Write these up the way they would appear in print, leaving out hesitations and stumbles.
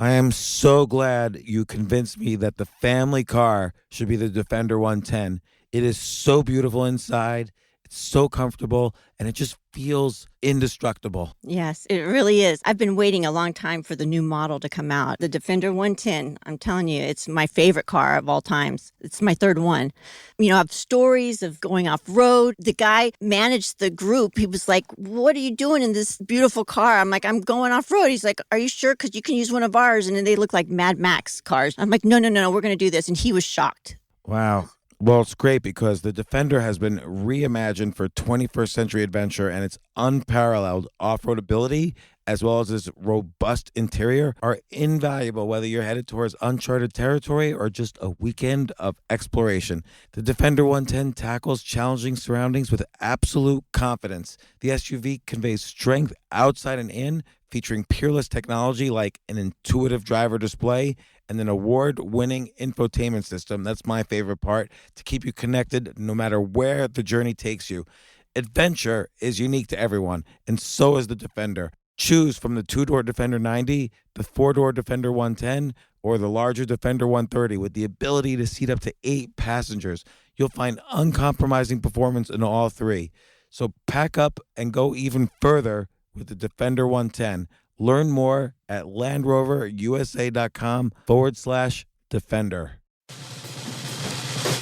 I am so glad you convinced me that the family car should be the Defender 110. It is so beautiful inside, it's so comfortable, and it just feels indestructible. Yes, it really is. I've been waiting a long time for the new model to come out. The Defender 110, I'm telling you, it's my favorite car of all times. It's my third one. You know, I have stories of going off road. The guy managed the group. He was like, "What are you doing in this beautiful car?" I'm like, "I'm going off road." He's like, "Are you sure? Because you can use one of ours." And then they look like Mad Max cars. I'm like, "No, no, no, no, we're going to do this." And he was shocked. Wow. Well, it's great because the Defender has been reimagined for 21st century adventure, and its unparalleled off-road ability as well as its robust interior are invaluable whether you're headed towards uncharted territory or just a weekend of exploration. The Defender 110 tackles challenging surroundings with absolute confidence. The SUV conveys strength outside and in, featuring peerless technology like an intuitive driver display and an award-winning infotainment system. That's my favorite part, to keep you connected no matter where the journey takes you. Adventure is unique to everyone, and so is the Defender. Choose from the two-door Defender 90, the four-door Defender 110, or the larger Defender 130 with the ability to seat up to 8 passengers. You'll find uncompromising performance in all three. So pack up and go even further with the Defender 110. Learn more at LandRoverUSA.com/Defender.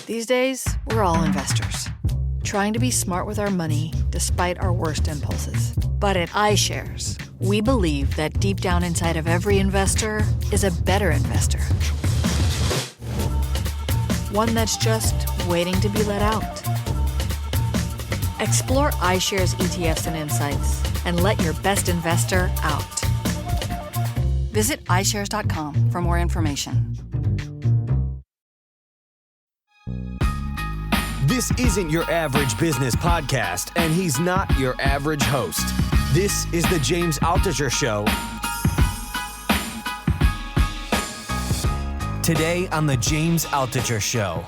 These days, we're all investors, trying to be smart with our money despite our worst impulses. But at iShares, we believe that deep down inside of every investor is a better investor. One that's just waiting to be let out. Explore iShares ETFs and insights and let your best investor out. Visit iShares.com for more information. This isn't your average business podcast, and he's not your average host. This is the James Altucher Show. Today on the James Altucher Show.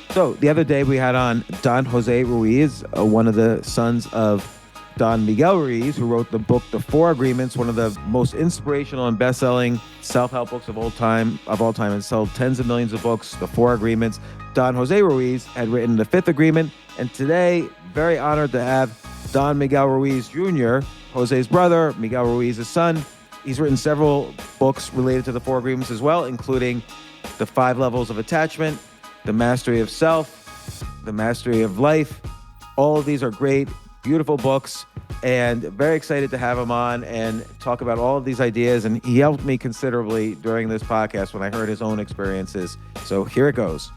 So the other day we had on Don Jose Ruiz, one of the sons of Don Miguel Ruiz, who wrote the book The Four Agreements, one of the most inspirational and best-selling self-help books of all time, and sold tens of millions of books. The Four Agreements. Don Jose Ruiz had written the Fifth Agreement, and today, very honored to have Don Miguel Ruiz Jr., Jose's brother, Miguel Ruiz's son. He's written several books related to the Four Agreements as well, including The 5 Levels of Attachment, The Mastery of Self, The Mastery of Life. All of these are great, beautiful books, and very excited to have him on and talk about all of these ideas. And he helped me considerably during this podcast when I heard his own experiences. So here it goes.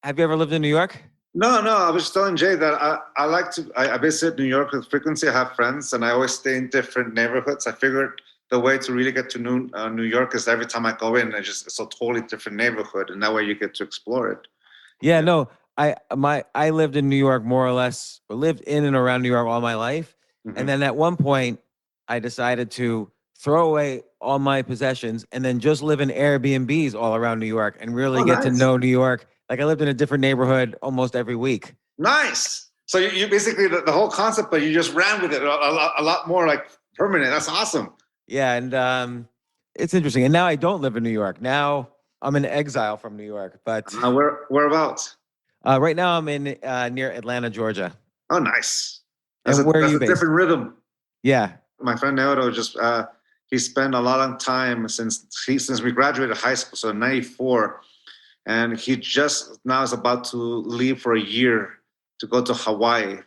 Have you ever lived in New York? No. I was just telling Jay that I visit New York with frequency. I have friends, and I always stay in different neighborhoods. I figured the way to really get to New York is every time I go in, it's a totally different neighborhood, and that way you get to explore it. Yeah, no. I lived in New York more or less, or lived in and around New York all my life. Mm-hmm. And then at one point, I decided to throw away all my possessions and then just live in Airbnbs all around New York and really get to know New York. Like I lived in a different neighborhood almost every week. Nice. So you basically, the whole concept, but you just ran with it a lot more like permanent. That's awesome. Yeah, and it's interesting. And now I don't live in New York. Now I'm in exile from New York. But whereabouts? Right now I'm in near Atlanta, Georgia. Oh, nice. Where are you based? Different rhythm. Yeah. My friend Neodo just he spent a lot of time since we graduated high school, so in '94. And he just now is about to leave for a year to go to Hawaii,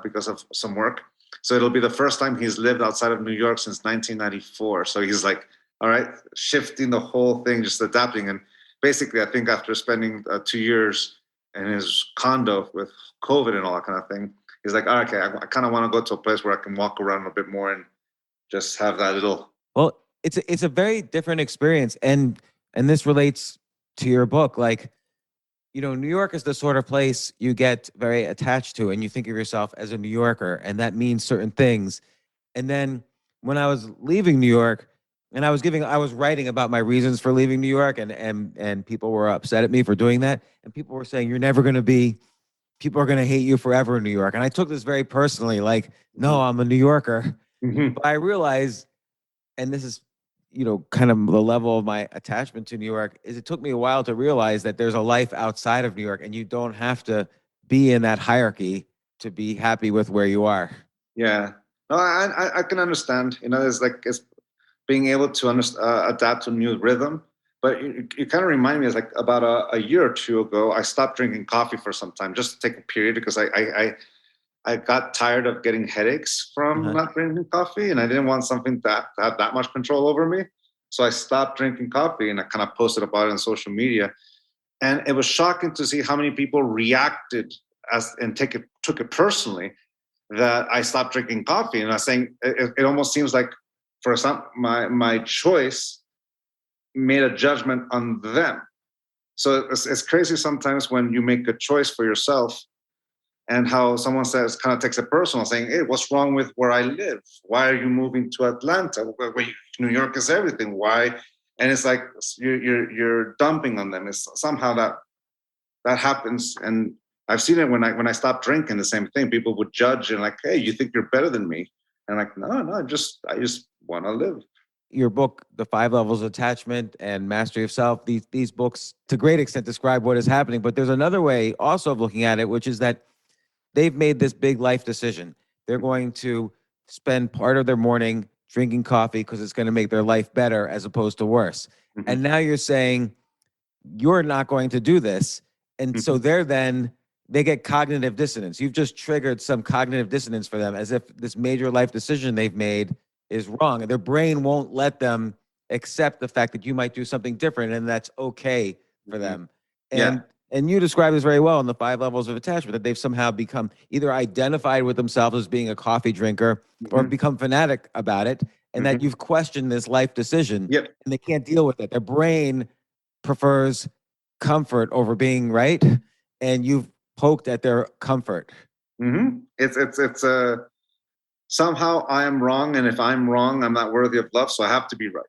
because of some work. So it'll be the first time he's lived outside of New York since 1994. So he's like, all right, shifting the whole thing, just adapting. And basically, I think after spending 2 years in his condo with COVID and all that kind of thing, he's like, all right, okay, I kind of want to go to a place where I can walk around a bit more and just have that little. Well, it's a very different experience. And this relates to your book. Like, New York is the sort of place you get very attached to, and you think of yourself as a New Yorker, and that means certain things. And then when I was leaving New York, and I was writing about my reasons for leaving New York, and people were upset at me for doing that. And people were saying, you're never going to be people are going to hate you forever in New York. And I took this very personally, like, no, I'm a New Yorker. Mhm. But I realized, and this is, kind of the level of my attachment to New York, is it took me a while to realize that there's a life outside of New York and you don't have to be in that hierarchy to be happy with where you are. Yeah. No, I can understand. It's being able to adapt to new rhythm. But you kind of remind me, it's like about a year or two ago, I stopped drinking coffee for some time, just to take a period, because I got tired of getting headaches from not drinking coffee, and I didn't want something to have that much control over me. So I stopped drinking coffee, and I kind of posted about it on social media. And it was shocking to see how many people reacted and took it personally that I stopped drinking coffee. And I was saying it almost seems like for some my choice made a judgment on them. So it's crazy sometimes when you make a choice for yourself and how someone says, kind of takes it personal, saying, hey, what's wrong with where I live? Why are you moving to Atlanta? New York is everything. Why? And it's like you're dumping on them. It's somehow that happens. And I've seen it when I stopped drinking, the same thing. People would judge and like, hey, you think you're better than me? And like, no, I just want to live. Your book, The 5 Levels of Attachment and Mastery of Self, these books to great extent describe what is happening. But there's another way also of looking at it, which is that they've made this big life decision. They're going to spend part of their morning drinking coffee because it's going to make their life better as opposed to worse. Mhm. And now you're saying you're not going to do this. And so they get cognitive dissonance. You've just triggered some cognitive dissonance for them, as if this major life decision they've made is wrong. And their brain won't let them accept the fact that you might do something different, and that's okay for them. Yeah. And you describe this very well in the 5 levels of attachment, that they've somehow become either identified with themselves as being a coffee drinker or become fanatic about it, and that you've questioned this life decision. Yep. And they can't deal with it. Their brain prefers comfort over being right, and you've poked at their comfort. It's somehow I am wrong, and if I'm wrong, I'm not worthy of love, so I have to be right.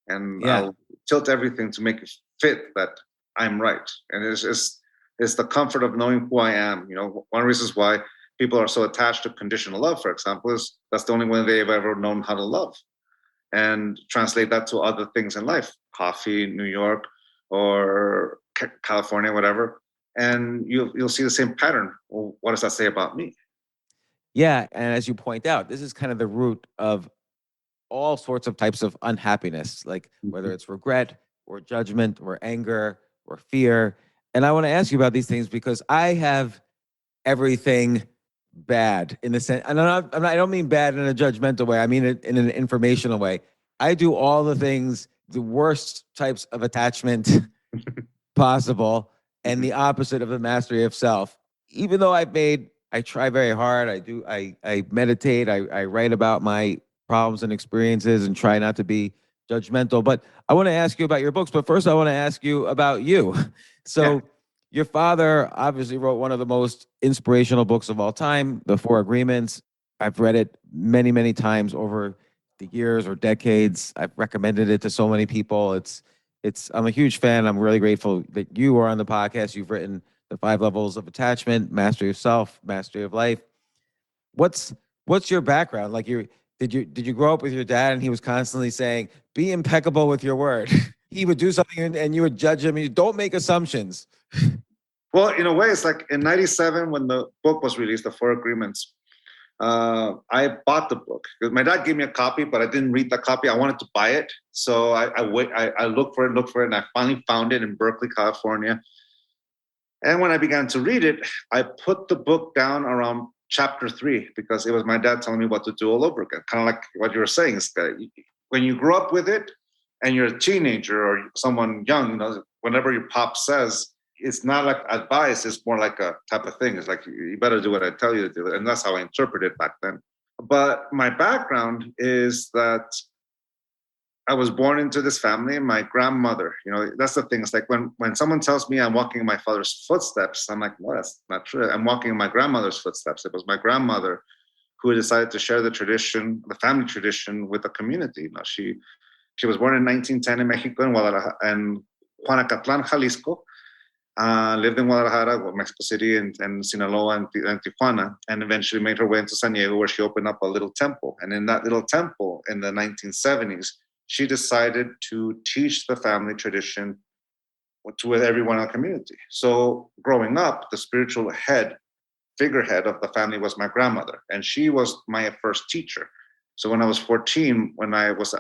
And I'll tilt everything to make it fit that I'm right. And it's the comfort of knowing who I am. One of the reasons why people are so attached to conditional love, for example, is that's the only way they've ever known how to love. And translate that to other things in life, coffee, New York, or California, whatever. And you'll see the same pattern. Well, what does that say about me? Yeah, and as you point out, this is kind of the root of all sorts of types of unhappiness, like whether it's regret or judgment or anger or fear. And I want to ask you about these things because I have everything bad in the sense, and I don't mean bad in a judgmental way. I mean it in an informational way. I do all the things, the worst types of attachment possible, and the opposite of the mastery of self. Even though I try very hard. I meditate. I write about my problems and experiences and try not to be judgmental. But I want to ask you about your books. But first, I want to ask you about you. So, your father obviously wrote one of the most inspirational books of all time, The 4 Agreements. I've read it many, many times over the years or decades. I've recommended it to so many people. I'm a huge fan. I'm really grateful that you are on the podcast. You've written The 5 Levels of Attachment, Mastery of Self, Mastery of Life. What's your background? Like did you grow up with your dad and he was constantly saying, be impeccable with your word? He would do something and you would judge him. You don't make assumptions. Well, in a way, it's like in '97 when the book was released, The 4 Agreements. I bought the book. My dad gave me a copy, but I didn't read the copy. I wanted to buy it, so I looked for it, and I finally found it in Berkeley, California. And when I began to read it, I put the book down around chapter 3 because it was my dad telling me what to do all over again. Kind of like what you were saying, is that when you grow up with it and you're a teenager or someone young, whenever your pop says, it's not like advice, it's more like a type of thing. It's like, you better do what I tell you to do. And that's how I interpreted it back then. But my background is that I was born into this family. My grandmother, that's the thing. It's like when someone tells me I'm walking in my father's footsteps, I'm like, no, that's not true. I'm walking in my grandmother's footsteps. It was my grandmother who decided to share the tradition, the family tradition, with the community. She was born in 1910 in Mexico, in Guadalajara, and Juanacatlan, Jalisco. lived in Guadalajara, Mexico City, and Sinaloa, and Tijuana, and eventually made her way into San Diego, where she opened up a little temple. And in that little temple in the 1970s, she decided to teach the family tradition to everyone in the community. So growing up, the spiritual figurehead of the family was my grandmother, and she was my first teacher. So when I was 14, when I was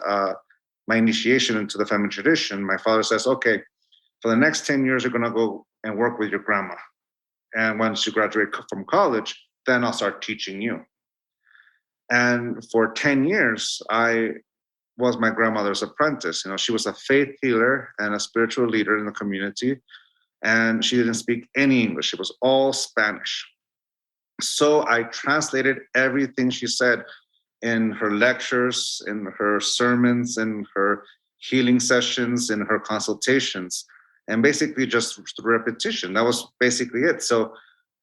my initiation into the family tradition, my father says, okay, for the next 10 years, you're going to go and work with your grandma. And once you graduate from college, then I'll start teaching you. And for 10 years, I was my grandmother's apprentice. She was a faith healer and a spiritual leader in the community. And she didn't speak any English. It was all Spanish. So I translated everything she said in her lectures, in her sermons, in her healing sessions, in her consultations, and basically just through repetition. That was basically it. So,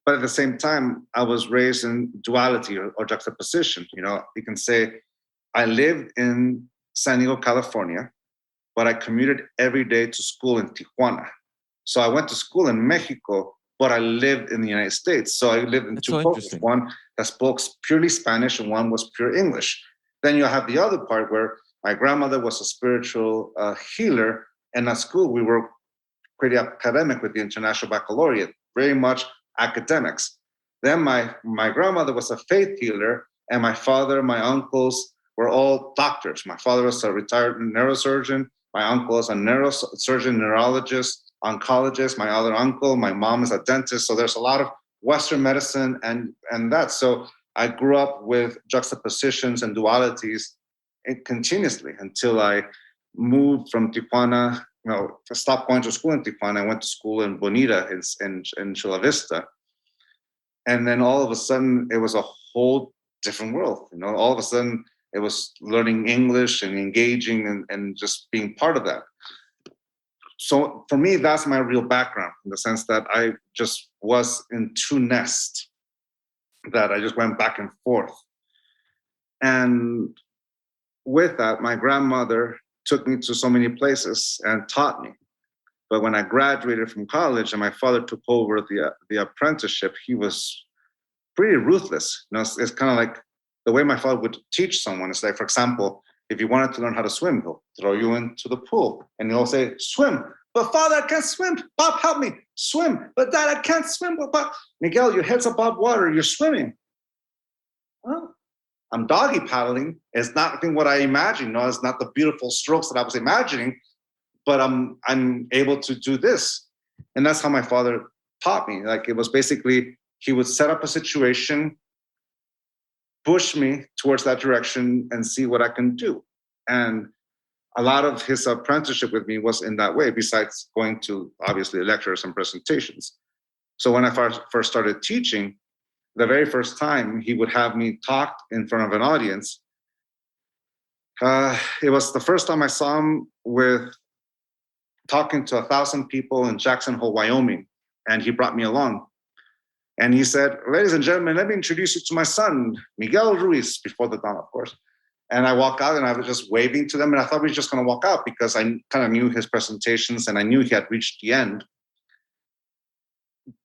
but at the same time, I was raised in duality or juxtaposition. You can say I lived in San Diego, California, but I commuted every day to school in Tijuana. So I went to school in Mexico, but I lived in the United States. So I lived in That's two so cultures, interesting. one that spoke purely Spanish and one was pure English. Then you have the other part where my grandmother was a spiritual healer, and at school we were pretty academic with the International Baccalaureate, very much academics. Then my grandmother was a faith healer, and my father, my uncles were all doctors. My father was a retired neurosurgeon. My uncle was a neurosurgeon, neurologist, oncologist. My other uncle, my mom is a dentist. So there's a lot of Western medicine and that. So I grew up with juxtapositions and dualities continuously until I moved from Tijuana. I stopped going to school in Tijuana. I went to school in Bonita in Chula Vista. And then all of a sudden, it was a whole different world. All of a sudden, it was learning English and engaging and just being part of that. So for me, that's my real background, in the sense that I just was in two nests, that I just went back and forth. And with that, my grandmother took me to so many places and taught me. But when I graduated from college and my father took over the apprenticeship, he was pretty ruthless. It's kind of like the way my father would teach someone. It's like, for example, if you wanted to learn how to swim, he'll throw you into the pool and he'll say, swim. But Father, I can't swim. Bob, help me. Swim. But Dad, I can't swim. But Bob. Miguel, your head's above water. You're swimming. Well, I'm doggy paddling. It's not what I imagined. No, it's not the beautiful strokes that I was imagining, but I'm able to do this. And that's how my father taught me. Like, it was basically, he would set up a situation, push me towards that direction, and see what I can do. And a lot of his apprenticeship with me was in that way, besides going to, obviously, lectures and presentations. So when I first started teaching, the very first time he would have me talk in front of an audience, it was the first time I saw him with talking to 1,000 people in Jackson Hole, Wyoming. And he brought me along. And he said, ladies and gentlemen, let me introduce you to my son, Miguel Ruiz, before the dawn, of course. And I walked out and I was just waving to them. And I thought we were just going to walk out because I kind of knew his presentations and I knew he had reached the end.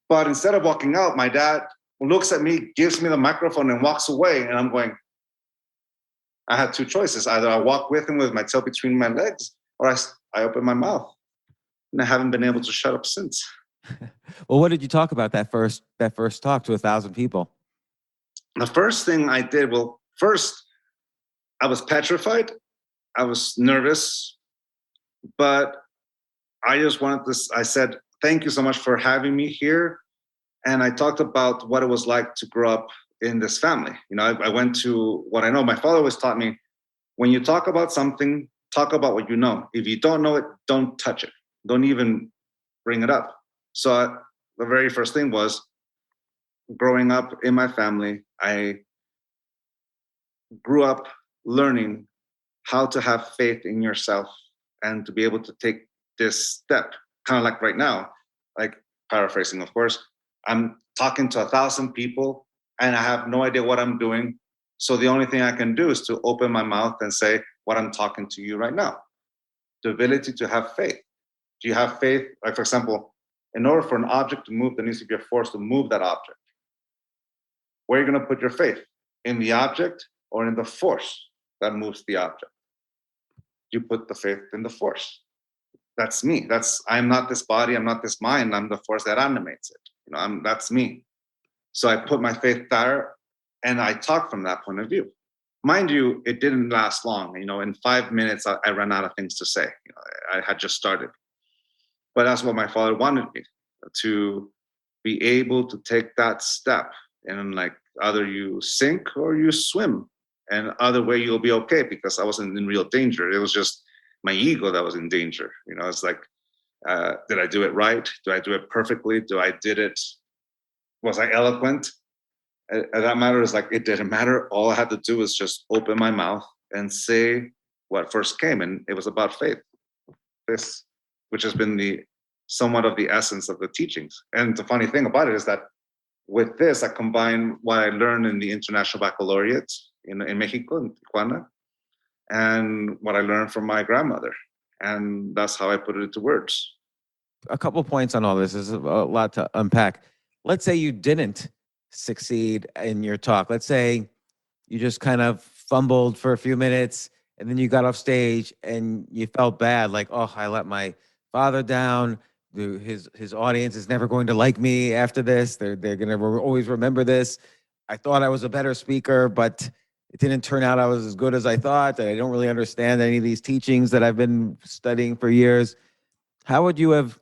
But instead of walking out, my dad looks at me, gives me the microphone and walks away. And I'm going, I had two choices. Either I walk with him with my tail between my legs, or I open my mouth. And I haven't been able to shut up since. Well, what did you talk about that first talk to 1,000 people? The first thing I did, first, I was petrified. I was nervous, but I just wanted this. I said, thank you so much for having me here. And I talked about what it was like to grow up in this family. I went to what I know. My father always taught me, when you talk about something, talk about what you know. If you don't know it, don't touch it. Don't even bring it up. So the very first thing was, growing up in my family, I grew up learning how to have faith in yourself and to be able to take this step, kind of like right now, like paraphrasing, of course. I'm talking to 1,000 people and I have no idea what I'm doing. So the only thing I can do is to open my mouth and say what I'm talking to you right now. The ability to have faith. Do you have faith? Like, for example, In order for an object to move, there needs to be a force to move that object. Where are you going to put your faith? In the object or in the force that moves the object? You put the faith in the force. That's me. I'm not this body. I'm not this mind. I'm the force that animates it. That's me. So I put my faith there, and I talk from that point of view. Mind you, it didn't last long. In 5 minutes, I ran out of things to say. I had just started. But that's what my father wanted me to be able to take that step. And like, either you sink or you swim. And other way, you'll be okay, because I wasn't in real danger. It was just my ego that was in danger. It's like, did I do it right? Do I do it perfectly? Was I eloquent? That matters. Like, it didn't matter. All I had to do was just open my mouth and say what first came. And it was about faith. This, which has been somewhat of the essence of the teachings. And the funny thing about it is that with this, I combine what I learned in the International Baccalaureate in Mexico, in Tijuana, and what I learned from my grandmother. And that's how I put it into words. A couple points on all this. There's a lot to unpack. Let's say you didn't succeed in your talk. Let's say you just kind of fumbled for a few minutes, and then you got off stage and you felt bad, like, oh, I let my father down. His audience is never going to like me after this. They're going to always remember this. I thought I was a better speaker, but it didn't turn out I was as good as I thought. I don't really understand any of these teachings that I've been studying for years. How would you have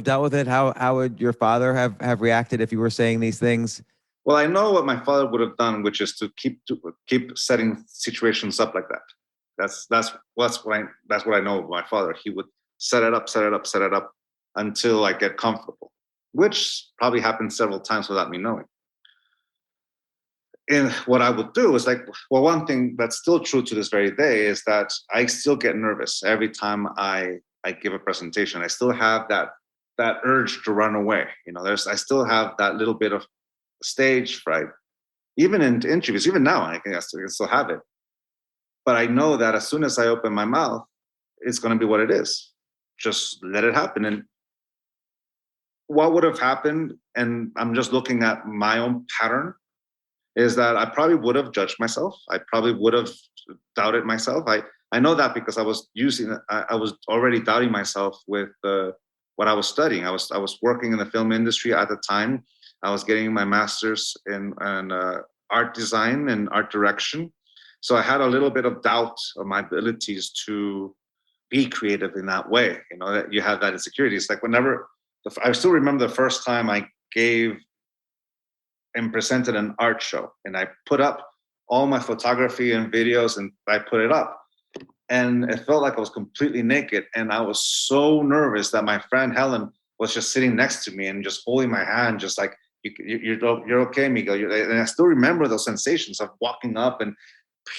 dealt with it? How would your father have reacted if you were saying these things? Well, I know what my father would have done, which is to keep setting situations up like that. That's what I know of my father. He would set it up until I get comfortable, which probably happened several times without me knowing. And what I would do is one thing that's still true to this very day is that I still get nervous every time I give a presentation. I still have that urge to run away. I still have that little bit of stage fright. Even in interviews, even now, I can still have it. But I know that as soon as I open my mouth, it's going to be what it is. Just let it happen. And what would have happened, and I'm just looking at my own pattern, is that I probably would have judged myself. I probably would have doubted myself. I know that because I was already doubting myself with what I was studying. I was working in the film industry at the time. I was getting my master's in art design and art direction. So I had a little bit of doubt of my abilities to be creative in that way. That you have that insecurity. It's like I still remember the first time I gave and presented an art show, and I put up all my photography and videos, and I put it up. And it felt like I was completely naked. And I was so nervous that my friend Helen was just sitting next to me and just holding my hand, just like, you're okay, Miguel. And I still remember those sensations of walking up and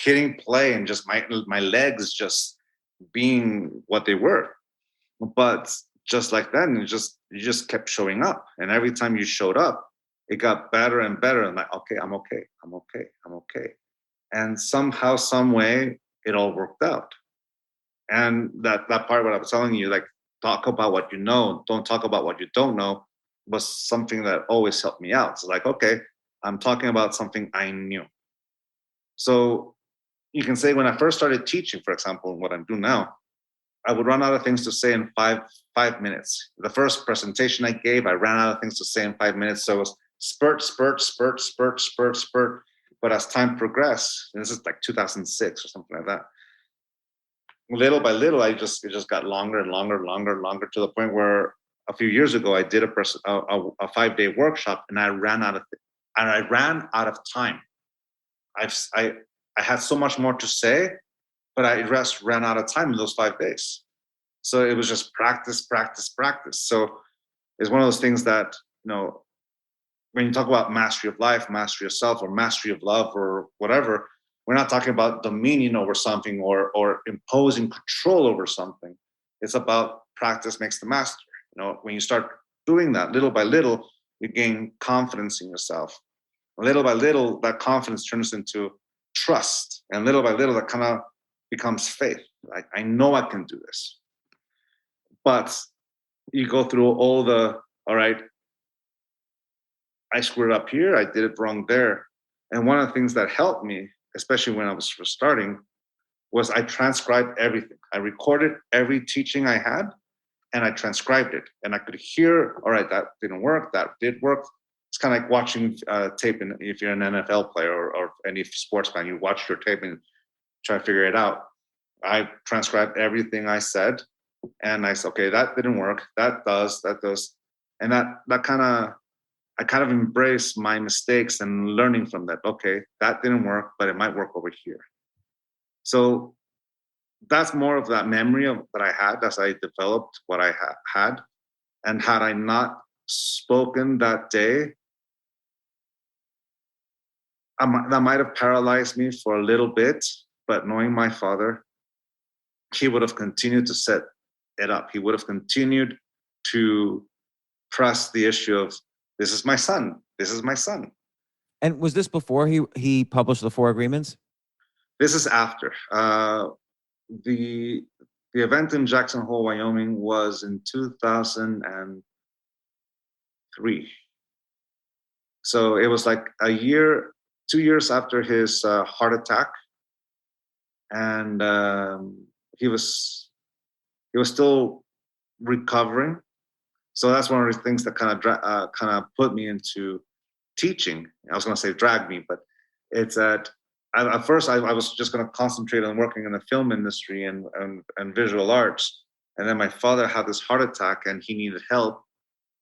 hitting play and just my legs just being what they were. But just like that, you just kept showing up. And every time you showed up, it got better and better. I'm like, okay, I'm okay. And somehow, some way, it all worked out. And that part, what I was telling you, like, talk about what you know, don't talk about what you don't know, was something that always helped me out. It's like, okay, I'm talking about something I knew. So you can say when I first started teaching, for example, what I'm doing now, I would run out of things to say in five minutes. The first presentation I gave, I ran out of things to say in 5 minutes. So it was spurt. But as time progressed, and this is like 2006 or something like that, little by little, it just got longer and longer to the point where a few years ago I did a 5-day workshop, and I ran out of time. I had so much more to say, but I just ran out of time in those 5 days. So it was just practice. So it's one of those things that, when you talk about mastery of life, mastery of self, or mastery of love, or whatever, we're not talking about dominion over something or imposing control over something. It's about practice makes the master. When you start doing that little by little, you gain confidence in yourself. Little by little, that confidence turns into trust. And little by little, that kind of becomes faith. Like, I know I can do this. But you go through all right, I screwed up here, I did it wrong there. And one of the things that helped me, especially when I was first starting, was I transcribed everything. I recorded every teaching I had and I transcribed it. And I could hear, all right, that didn't work, that did work. It's kind of like watching tape. If you're an NFL player or any sports fan, you watch your tape and try to figure it out. I transcribed everything I said, and I said, okay, that didn't work. That does. And that kind of, I kind of embrace my mistakes and learning from that. Okay, that didn't work, but it might work over here. So that's more of that memory that I had as I developed what I had. And had I not spoken that day, that might have paralyzed me for a little bit. But knowing my father, he would have continued to set it up. He would have continued to press the issue of, this is my son. This is my son. And was this before he published the 4 agreements? This is after. The event in Jackson Hole, Wyoming was in 2003. So it was like 2 years after his heart attack. And he was still recovering. So that's one of the things that kind of put me into teaching. I was going to say drag me, but it's that at first I was just going to concentrate on working in the film industry and visual arts. And then my father had this heart attack and he needed help.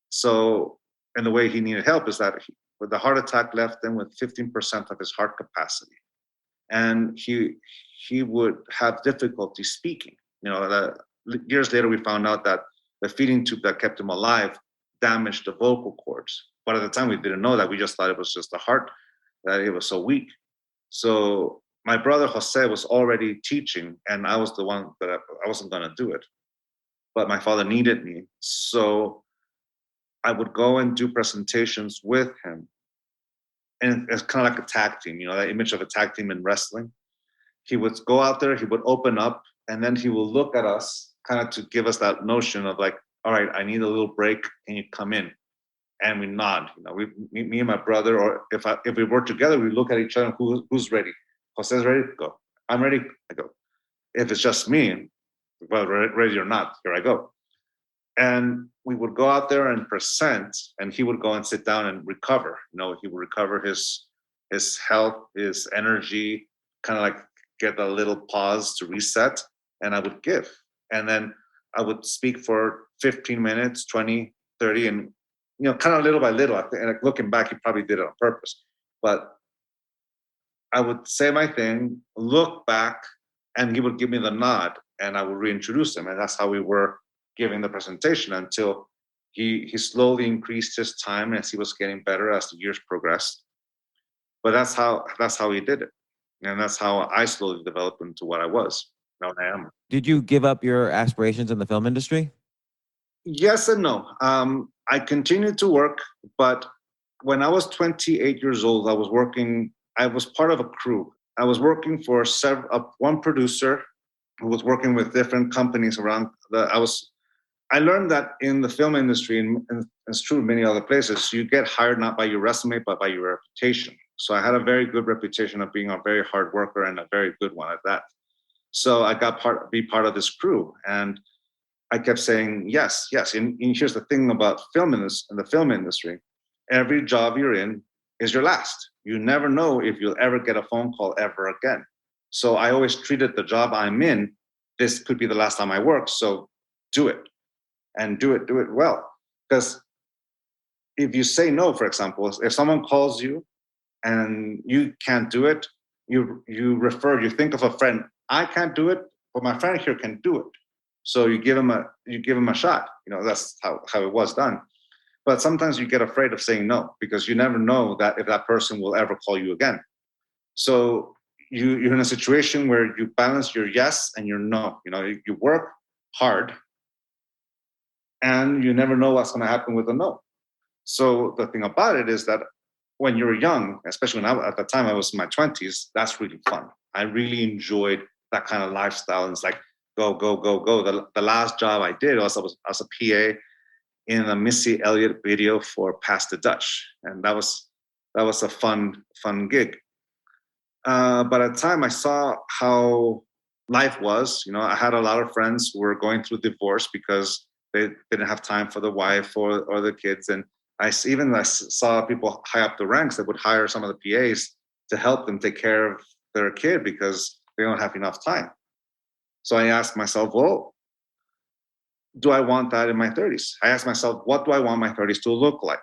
So, and the way he needed help is that the heart attack left him with 15% of his heart capacity. And he would have difficulty speaking. Years later, we found out that the feeding tube that kept him alive damaged the vocal cords. But at the time, we didn't know that. We just thought it was just the heart, that it was so weak. So my brother Jose was already teaching, and I was the one that I wasn't going to do it. But my father needed me. So I would go and do presentations with him. And it's kind of like a tag team, that image of a tag team in wrestling. He would go out there, he would open up, and then he will look at us kind of to give us that notion of like, all right, I need a little break. Can you come in? And we nod. Me and my brother, or if we work together, we look at each other. Who's ready? Jose's ready? Go. I'm ready. I go. If it's just me, well, ready or not, here I go. And we would go out there and present, and he would go and sit down and recover. He would recover his health, his energy, kind of like get a little pause to reset, and I would give. And then I would speak for 15 minutes, 20, 30, and kind of little by little. And looking back, he probably did it on purpose. But I would say my thing, look back, and he would give me the nod, and I would reintroduce him. And that's how we were giving the presentation until he slowly increased his time as he was getting better as the years progressed. But that's how he did it. And that's how I slowly developed into what I was. Now I am. Did you give up your aspirations in the film industry? Yes and no. I continued to work, but when I was 28 years old, I was part of a crew. I was working for one producer who was working with different companies around. I learned that in the film industry, and it's true in many other places, you get hired not by your resume, but by your reputation. So I had a very good reputation of being a very hard worker, and a very good one at that. So I got be part of this crew, and I kept saying yes. And here's the thing about in the film industry: every job you're in is your last. You never know if you'll ever get a phone call ever again. So I always treated the job I'm in, this could be the last time I work, so do it, and do it well. Because if you say no, for example, if someone calls you and you can't do it, you think of a friend. I can't do it, but my friend here can do it. So you give him a shot. That's how it was done. But sometimes you get afraid of saying no, because you never know that if that person will ever call you again. So you're in a situation where you balance your yes and your no. You work hard, and you never know what's going to happen with a no. So the thing about it is that when you're young, especially at the time I was in my 20s, that's really fun. I really enjoyed that kind of lifestyle. And it's like, go. The last job I did was as a PA, in a Missy Elliott video for Pass the Dutch. And that was a fun gig. But at the time I saw how life was, I had a lot of friends who were going through divorce because they didn't have time for the wife or the kids. And I saw people high up the ranks that would hire some of the PAs to help them take care of their kid because they don't have enough time. So I asked myself, well, do I want that in my 30s? I asked myself, what do I want my 30s to look like?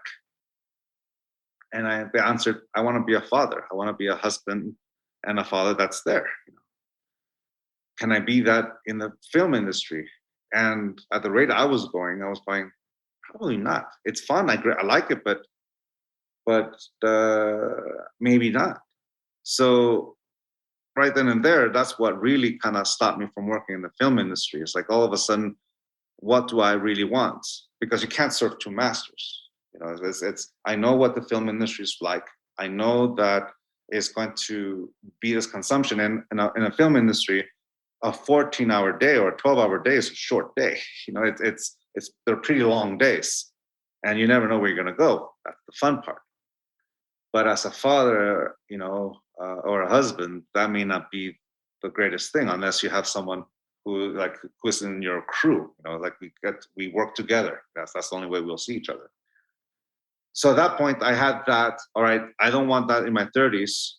And I answered, I want to be a father. I want to be a husband and a father that's there. Can I be that in the film industry? And at the rate I was going, probably not. It's fun. I like it, but maybe not. So right then and there, that's what really kind of stopped me from working in the film industry. It's like all of a sudden, what do I really want? Because you can't serve two masters. I know what the film industry is like. I know that it's going to be this consumption. And in a film industry, a 14-hour day or a 12-hour day is a short day. They're pretty long days, and you never know where you're going to go. That's the fun part. But as a father, or a husband, that may not be the greatest thing unless you have someone who's in your crew. We work together. That's the only way we'll see each other. So at that point, I had that. All right, I don't want that in my 30s.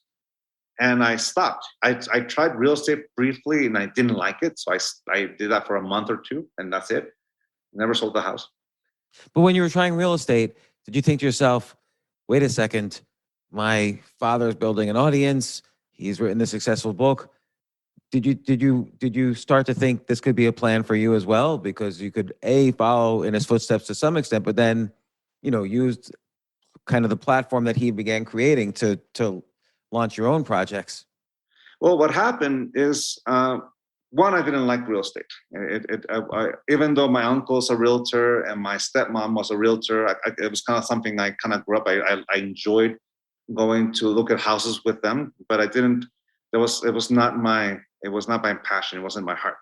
And I stopped. I tried real estate briefly and I didn't like it. So I did that for a month or two and that's it. Never sold the house. But when you were trying real estate, did you think to yourself, wait a second, my father's building an audience. He's written a successful book. Did you start to think this could be a plan for you as well? Because you could follow in his footsteps to some extent, but then, used kind of the platform that he began creating to launch your own projects? Well, what happened is, one, I didn't like real estate. Even though my uncle's a realtor and my stepmom was a realtor, it was kind of something I kind of grew up. I enjoyed going to look at houses with them, but I didn't. It was not my passion. It wasn't my heart.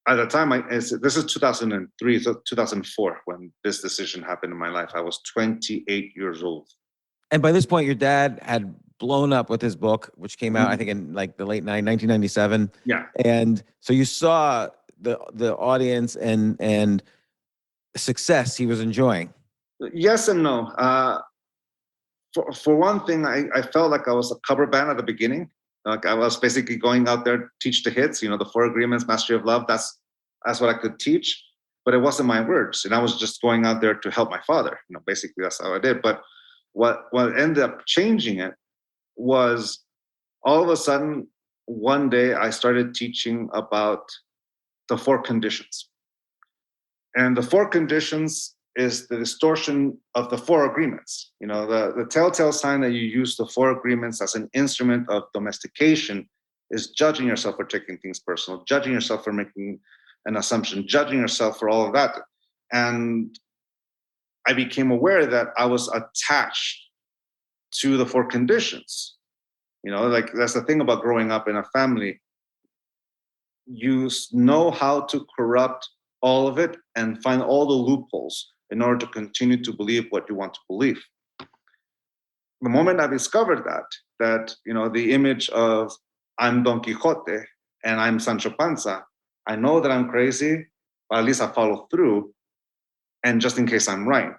At the time, this is 2003, so 2004 when this decision happened in my life. I was 28 years old. And by this point, your dad had blown up with his book, which came out, I think, in like the late 1997. Yeah. And so you saw the audience and success he was enjoying. Yes and no. For one thing, I felt like I was a cover band at the beginning. Like I was basically going out there, teach the hits, the 4 agreements, mastery of love. That's what I could teach, but it wasn't my words. And I was just going out there to help my father. Basically that's how I did. But what ended up changing it was all of a sudden, one day I started teaching about the 4 conditions. And the 4 conditions is the distortion of the 4 agreements. The telltale sign that you use the 4 agreements as an instrument of domestication is judging yourself for taking things personal, judging yourself for making an assumption, judging yourself for all of that. And I became aware that I was attached to the 4 conditions. That's the thing about growing up in a family. You know how to corrupt all of it and find all the loopholes in order to continue to believe what you want to believe. The moment I discovered that the image of I'm Don Quixote and I'm Sancho Panza, I know that I'm crazy, but at least I follow through. And just in case I'm right,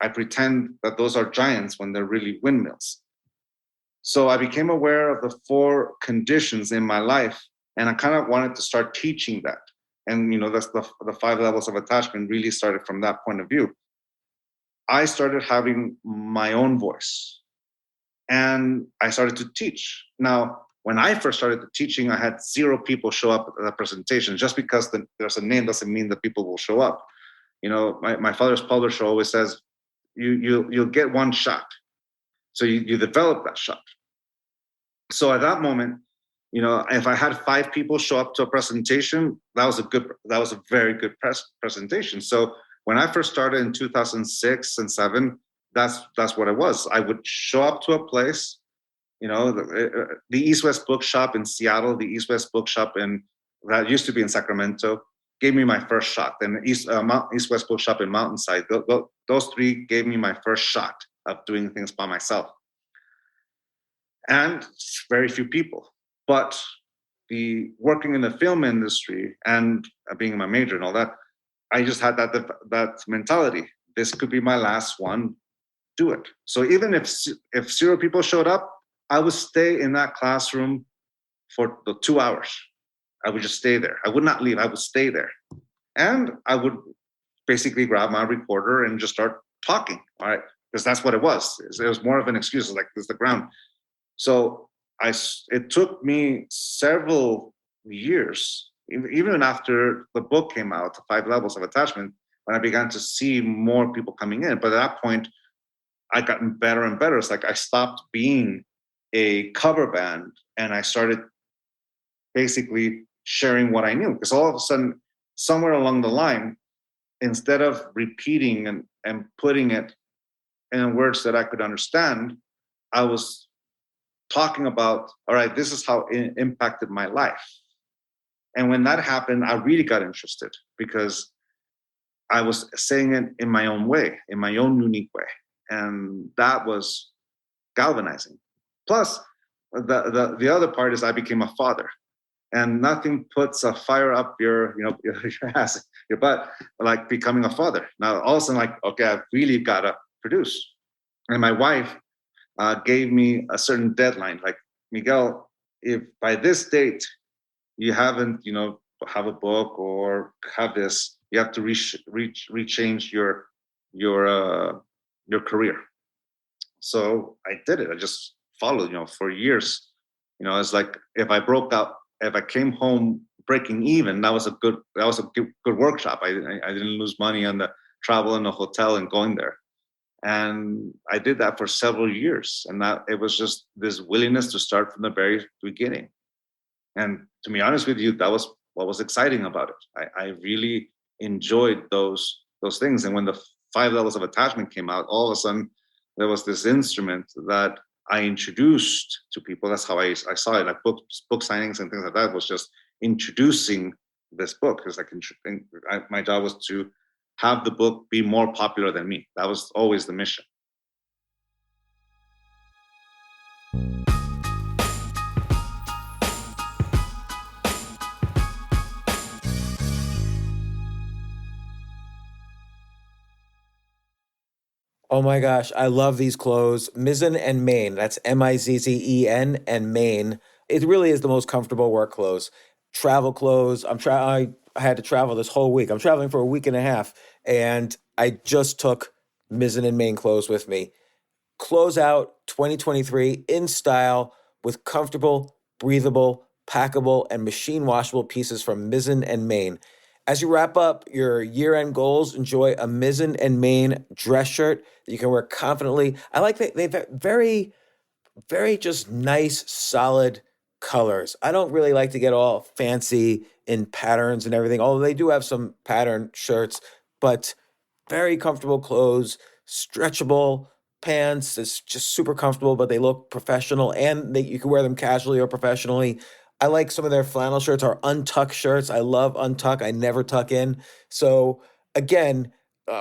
I pretend that those are giants when they're really windmills. So I became aware of the 4 conditions in my life, and I kind of wanted to start teaching that. And that's the 5 levels of attachment really started from that point of view. I started having my own voice, and I started to teach. Now, when I first started teaching, I had 0 people show up at the presentation. Just because there's a name doesn't mean that people will show up. My father's publisher always says, you'll get one shot. So you develop that shot. So at that moment, if I had 5 people show up to a presentation, that was a very good presentation. So when I first started in 2006 and 2007, that's what it was. I would show up to a place, the East West Bookshop in Seattle, the East West Bookshop that used to be in Sacramento. gave me my first shot. Then East West Book Shop in Mountainside. Those three gave me my first shot of doing things by myself. And very few people. But the working in the film industry and being my major and all that, I just had that mentality. This could be my last one. Do it. So even if 0 people showed up, I would stay in that classroom for the 2 hours. I would just stay there. I would not leave. I would stay there. And I would basically grab my recorder and just start talking. All right. Because that's what it was. It was more of an excuse, like, this is the ground. So it took me several years, even after the book came out, 5 Levels of Attachment, when I began to see more people coming in. But at that point, I gotten better and better. It's like I stopped being a cover band and I started basically sharing what I knew. Because all of a sudden, somewhere along the line, instead of repeating and putting it in words that I could understand, I was talking about, all right, this is how it impacted my life. And when that happened, I really got interested because I was saying it in my own way, in my own unique way. And that was galvanizing. Plus, the other part is I became a father. And nothing puts a fire up your ass, your butt, like becoming a father. Now, all of a sudden, like, okay, I've really got to produce. And my wife gave me a certain deadline, like, Miguel, if by this date you haven't, have a book or have this, you have to rechange your career. So I did it. I just followed, for years. It's like if I came home breaking even, that was a good workshop. I didn't lose money on the travel and the hotel and going there. And I did that for several years. And that it was just this willingness to start from the very beginning. And to be honest with you, that was what was exciting about it. I really enjoyed those things. And when the 5 Levels of Attachment came out, all of a sudden there was this instrument that I introduced to people. That's how I saw it, like book signings and things like that, was just introducing this book. Because my job was to have the book be more popular than me. That was always the mission. Oh my gosh, I love these clothes. Mizzen and Main, that's Mizzen and Main. It really is the most comfortable work clothes. Travel clothes. I had to travel this whole week. I'm traveling for a week and a half, and I just took Mizzen and Main clothes with me. Close out 2023 in style with comfortable, breathable, packable, and machine washable pieces from Mizzen and Main. As you wrap up your year-end goals, enjoy a Mizzen and Main dress shirt that you can wear confidently. I like that they've very, very just nice, solid colors. I don't really like to get all fancy in patterns and everything, although they do have some pattern shirts, but very comfortable clothes, stretchable pants. It's just super comfortable, but they look professional and you can wear them casually or professionally. I like some of their flannel shirts or untuck shirts. I love untuck. I never tuck in. So again,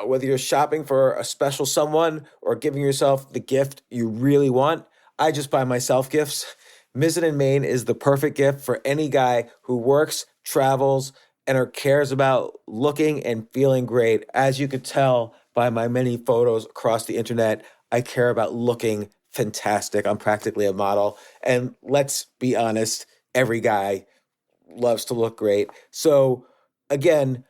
whether you're shopping for a special someone or giving yourself the gift you really want, I just buy myself gifts. Mizzen and Main is the perfect gift for any guy who works, travels, and or cares about looking and feeling great. As you could tell by my many photos across the internet, I care about looking fantastic. I'm practically a model. And let's be honest, every guy loves to look great. So again,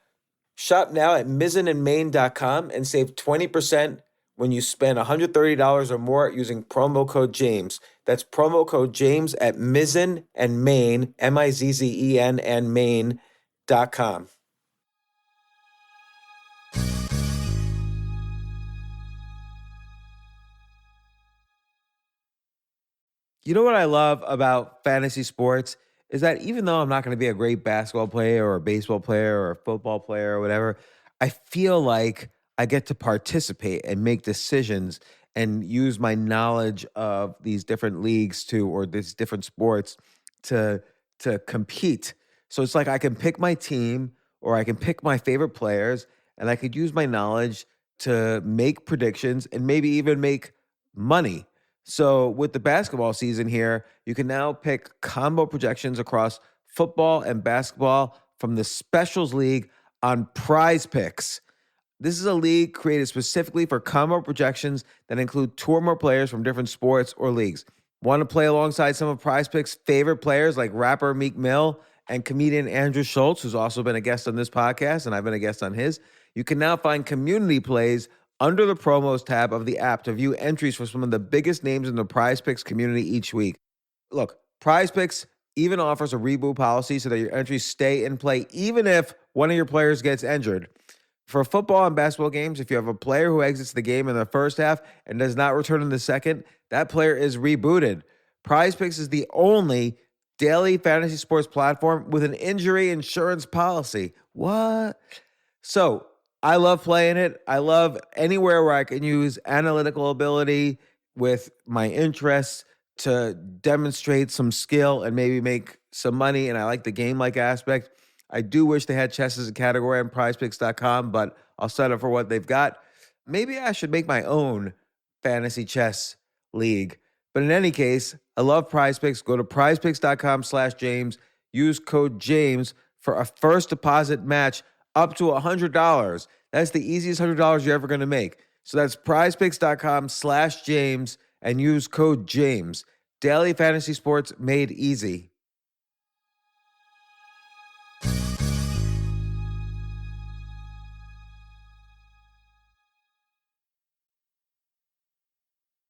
shop now at mizzenandmain.com and save 20% when you spend $130 or more using promo code James. That's promo code James at Mizzen and Main, Mizzen and Main.com. You know what I love about fantasy sports is that even though I'm not going to be a great basketball player or a baseball player or a football player or whatever, I feel like I get to participate and make decisions and use my knowledge of these different leagues or these different sports to compete. So it's like I can pick my team or I can pick my favorite players, and I could use my knowledge to make predictions and maybe even make money. So with the basketball season here, you can now pick combo projections across football and basketball from the Specials League on Prize Picks. This is a league created specifically for combo projections that include two or more players from different sports or leagues. Want to play alongside some of Prize Picks' favorite players like rapper Meek Mill and comedian Andrew Schultz, who's also been a guest on this podcast, and I've been a guest on his? You can now find community plays under the promos tab of the app to view entries for some of the biggest names in the Prize Picks community each week. Look, Prize Picks even offers a reboot policy so that your entries stay in play even if one of your players gets injured. For football and basketball games, if you have a player who exits the game in the first half and does not return in the second, that player is rebooted. Prize Picks is the only daily fantasy sports platform with an injury insurance policy. What? So I love playing it. I love anywhere where I can use analytical ability with my interests to demonstrate some skill and maybe make some money. And I like the game-like aspect. I do wish they had chess as a category on prizepicks.com, but I'll settle for what they've got. Maybe I should make my own fantasy chess league. But in any case, I love Prize Picks. Go to prizepicks.com/James. Use code James for a first deposit match up to $100. That's the easiest $100 you're ever going to make. So that's prizepicks.com/James and use code James. Daily fantasy sports made easy.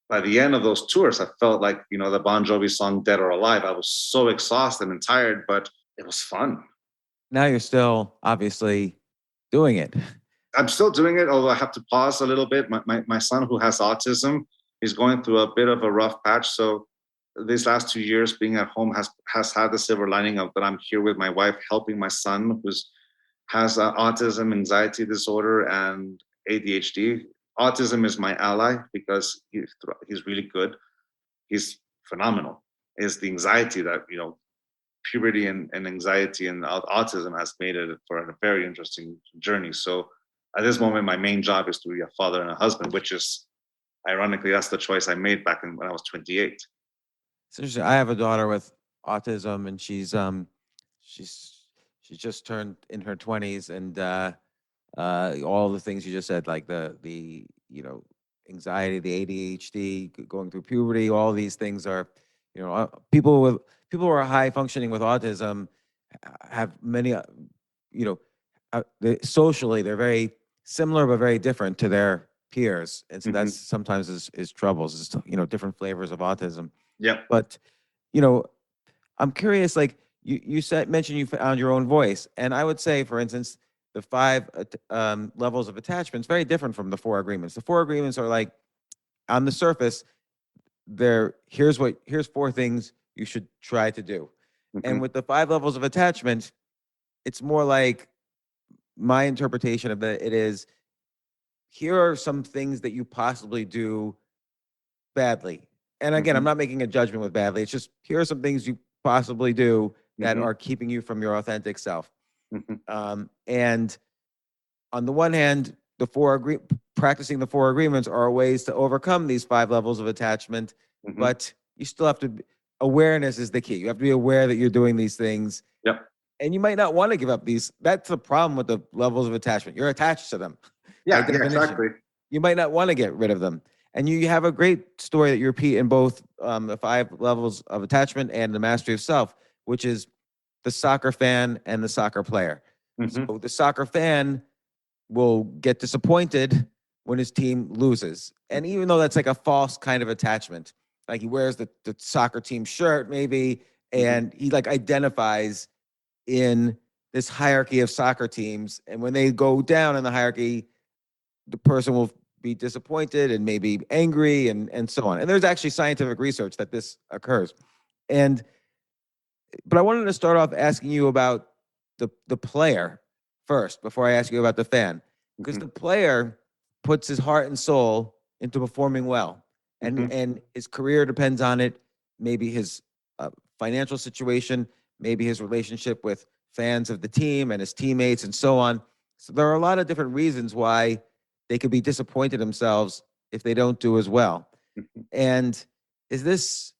By the end of those tours, I felt like, the Bon Jovi song Dead or Alive. I was so exhausted and tired, but it was fun. Now you're still obviously doing it. I'm still doing it, although I have to pause a little bit. My son, who has autism, is going through a bit of a rough patch. So these last 2 years being at home has had the silver lining of that I'm here with my wife, helping my son who has autism, anxiety disorder, and ADHD. Autism is my ally because he's really good. He's phenomenal. It's the anxiety that, puberty and anxiety and autism has made it for a very interesting journey. So at this moment, my main job is to be a father and a husband, which is, ironically, that's the choice I made back when I was 28. It's interesting. I have a daughter with autism, and she's just turned in her 20s, and all the things you just said, like the anxiety, the ADHD, going through puberty, all these things are, people who are high functioning with autism have many, socially they're very similar but very different to their peers, and so that's sometimes is troubles. Is different flavors of autism. Yeah. But I'm curious, like you mentioned you found your own voice, and I would say, for instance, the 5 levels of attachment is very different from the 4 agreements. The 4 agreements are like, on the surface, here's 4 things you should try to do. And with the 5 levels of attachment, it's more like, my interpretation of it is, here are some things that you possibly do badly. And again, I'm not making a judgment with badly. It's just, here are some things you possibly do that are keeping you from your authentic self. And on the one hand, practicing the 4 agreements are ways to overcome these 5 levels of attachment, but you still have to, awareness is the key. You have to be aware that you're doing these things. Yep. And you might not want to give up these. That's the problem with the levels of attachment. You're attached to them. Yeah, exactly. You might not want to get rid of them. And you have a great story that you repeat in both the 5 levels of attachment and the mastery of self, which is the soccer fan and the soccer player. So the soccer fan will get disappointed when his team loses. And even though that's like a false kind of attachment, like he wears the soccer team shirt maybe, and he like identifies in this hierarchy of soccer teams. And when they go down in the hierarchy, the person will be disappointed and maybe angry and so on. And there's actually scientific research that this occurs. But I wanted to start off asking you about the player first before I ask you about the fan, because the player puts his heart and soul into performing well, and his career depends on it. Maybe his financial situation, maybe his relationship with fans of the team and his teammates and so on. So there are a lot of different reasons why they could be disappointed themselves if they don't do as well. And is this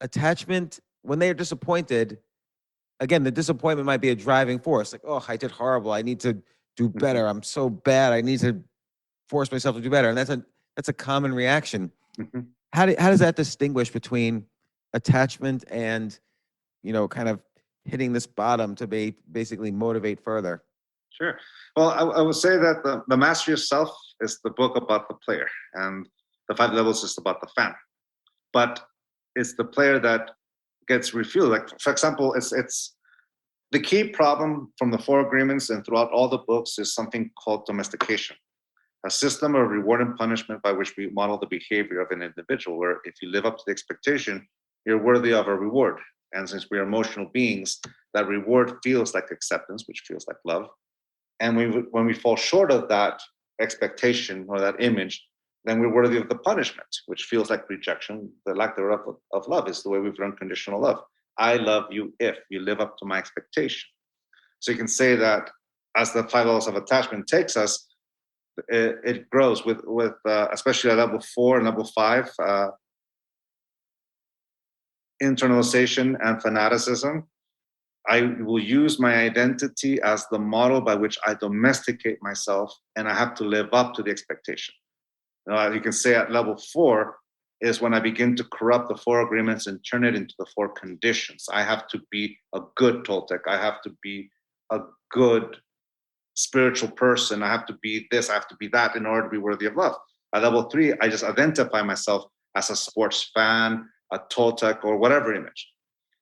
attachment, when they are disappointed, again, the disappointment might be a driving force. Like, oh, I did horrible. I need to do better. I'm so bad. I need to force myself to do better. And that's a common reaction. How does that distinguish between attachment and, kind of hitting this bottom to basically motivate further? Sure. Well, I would say that the Mastery of Self is the book about the player, and the 5 levels is about the fan. But it's the player that gets refueled. Like, for example, it's the key problem from the 4 agreements and throughout all the books is something called domestication, a system of reward and punishment by which we model the behavior of an individual, where if you live up to the expectation, you're worthy of a reward. And since we are emotional beings, that reward feels like acceptance, which feels like love. And when we fall short of that expectation or that image, then we're worthy of the punishment, which feels like rejection. The lack thereof of love is the way we've learned conditional love. I love you if you live up to my expectation. So you can say that as the 5 levels of attachment takes us, it grows with especially at level 4 and level 5, internalization and fanaticism. I will use my identity as the model by which I domesticate myself, and I have to live up to the expectation. You can say at level 4 is when I begin to corrupt the 4 agreements and turn it into the 4 conditions. I have to be a good Toltec. I have to be a good spiritual person. I have to be this, I have to be that in order to be worthy of love. At level 3, I just identify myself as a sports fan, a Toltec, or whatever image.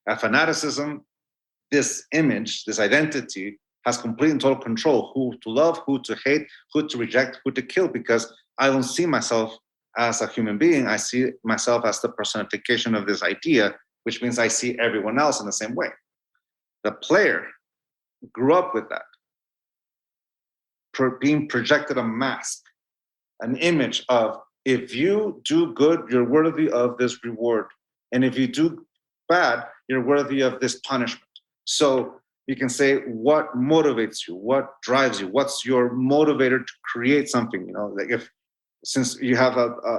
At fanaticism, this image, this identity, has complete and total control who to love, who to hate, who to reject, who to kill, because I don't see myself as a human being. I see myself as the personification of this idea, which means I see everyone else in the same way. The player grew up with that, being projected a mask, an image of, if you do good, you're worthy of this reward. And if you do bad, you're worthy of this punishment. So you can say, what motivates you? What drives you? What's your motivator to create something? Like since you have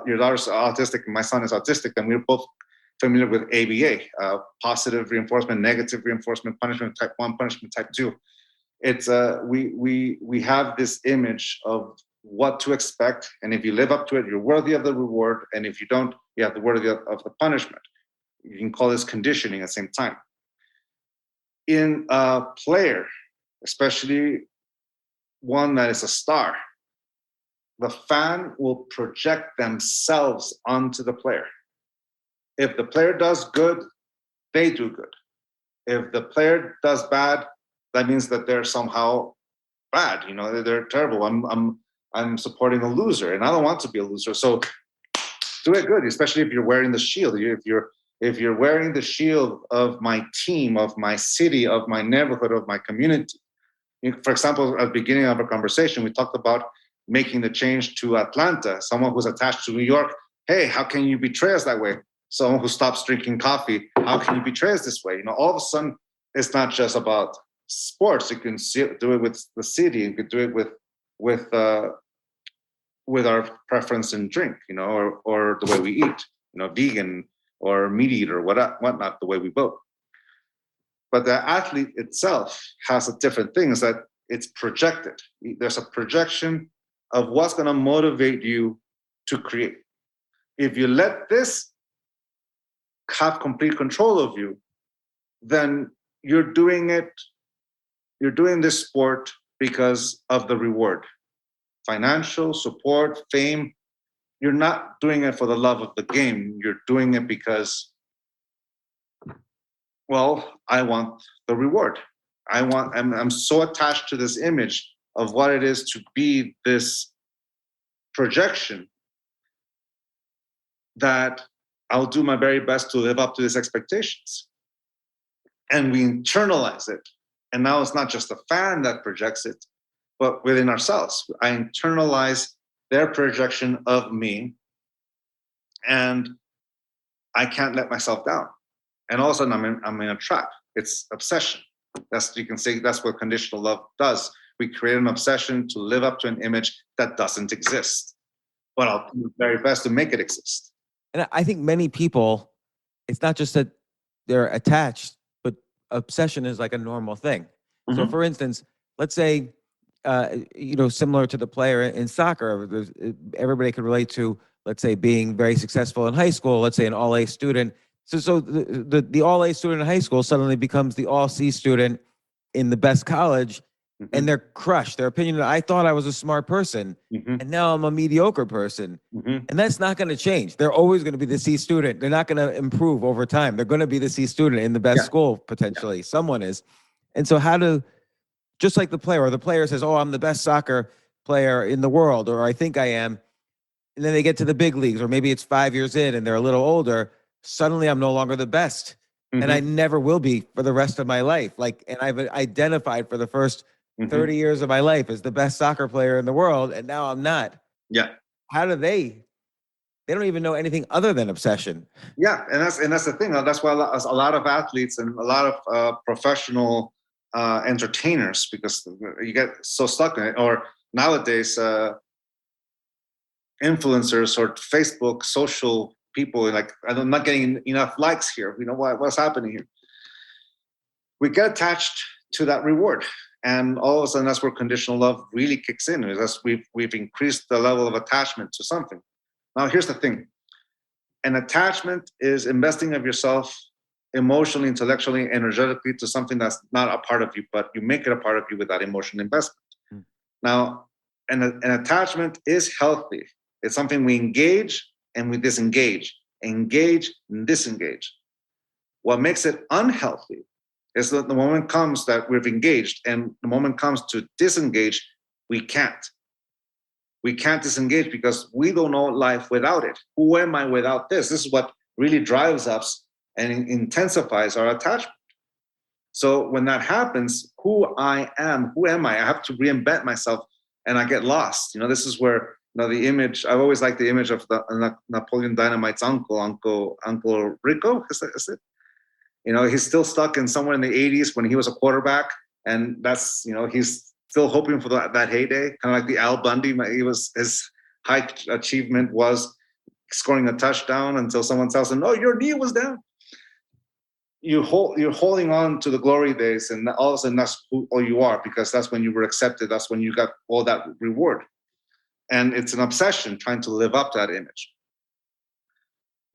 your daughter's autistic and my son is autistic, and we're both familiar with ABA, positive reinforcement, negative reinforcement, punishment type 1, punishment type 2. It's we have this image of what to expect, and if you live up to it, you're worthy of the reward, and if you don't, you have the worthy of the punishment. You can call this conditioning at the same time. In a player, especially one that is a star, the fan will project themselves onto the player. If the player does good, they do good. If the player does bad, that means that they're somehow bad. They're terrible. I'm supporting a loser, and I don't want to be a loser. So do it good, especially if you're wearing the shield. If you're wearing the shield of my team, of my city, of my neighborhood, of my community. For example, at the beginning of our conversation, we talked about making the change to Atlanta. Someone who's attached to New York, hey, how can you betray us that way? Someone who stops drinking coffee, how can you betray us this way? All of a sudden, it's not just about sports. You can do it with the city. You could do it with our preference in drink, or the way we eat, vegan or meat eater, whatnot, the way we vote. But the athlete itself has a different thing, is that it's projected. There's a projection of what's going to motivate you to create. If you let this have complete control of you, then you're doing this sport because of the reward. Financial support, fame. You're not doing it for the love of the game. You're doing it because, well, I want the reward. I'm so attached to this image of what it is to be this projection that I'll do my very best to live up to these expectations. And we internalize it. And now it's not just the fan that projects it, but within ourselves. I internalize their projection of me, and I can't let myself down. And all of a sudden, I'm in a trap. It's obsession. You can say that's what conditional love does. We create an obsession to live up to an image that doesn't exist, but I'll do the very best to make it exist. And I think many people, it's not just that they're attached, but obsession is like a normal thing. So for instance, let's say, similar to the player in soccer, everybody could relate to, let's say, being very successful in high school, let's say an all-A student. So the all-A student in high school suddenly becomes the all-C student in the best college, and they're crushed. Their opinion, I thought I was a smart person, and now I'm a mediocre person. And that's not going to change. They're always going to be the C student. They're not going to improve over time. They're going to be the C student in the best school, potentially. Someone is. And so just like the player says, oh, I'm the best soccer player in the world, or I think I am. And then they get to the big leagues, or maybe it's 5 years in and they're a little older. Suddenly I'm no longer the best. And I never will be for the rest of my life. And I've identified for the first 30 years of my life as the best soccer player in the world, and now I'm not. Yeah. How do they don't even know anything other than obsession. Yeah, and that's the thing. That's why a lot of athletes and a lot of professional entertainers, because you get so stuck in it, or nowadays influencers or Facebook social people, like, I'm not getting enough likes here. What's happening here? We get attached to that reward, and all of a sudden that's where conditional love really kicks in. That's we've increased the level of attachment to something. Now here's the thing: an attachment is investing of yourself emotionally, intellectually, energetically to something that's not a part of you, but you make it a part of you with that emotional investment. Now, an attachment is healthy. It's something we engage and we disengage, engage and disengage. What makes it unhealthy is that the moment comes that we've engaged and the moment comes to disengage, we can't. We can't disengage because we don't know life without it. Who am I without this? This is what really drives us and intensifies our attachment. So when that happens, who am I? I have to reinvent myself and I get lost. This is where the image, I've always liked the image of the Napoleon Dynamite's Uncle Rico, is it? He's still stuck in somewhere in the 80s when he was a quarterback. And that's, he's still hoping for that heyday, kind of like the Al Bundy. His high achievement was scoring a touchdown until someone tells him, no, your knee was down. You're holding on to the glory days, and all of a sudden that's who you are, because that's when you were accepted. That's when you got all that reward. And it's an obsession trying to live up to that image.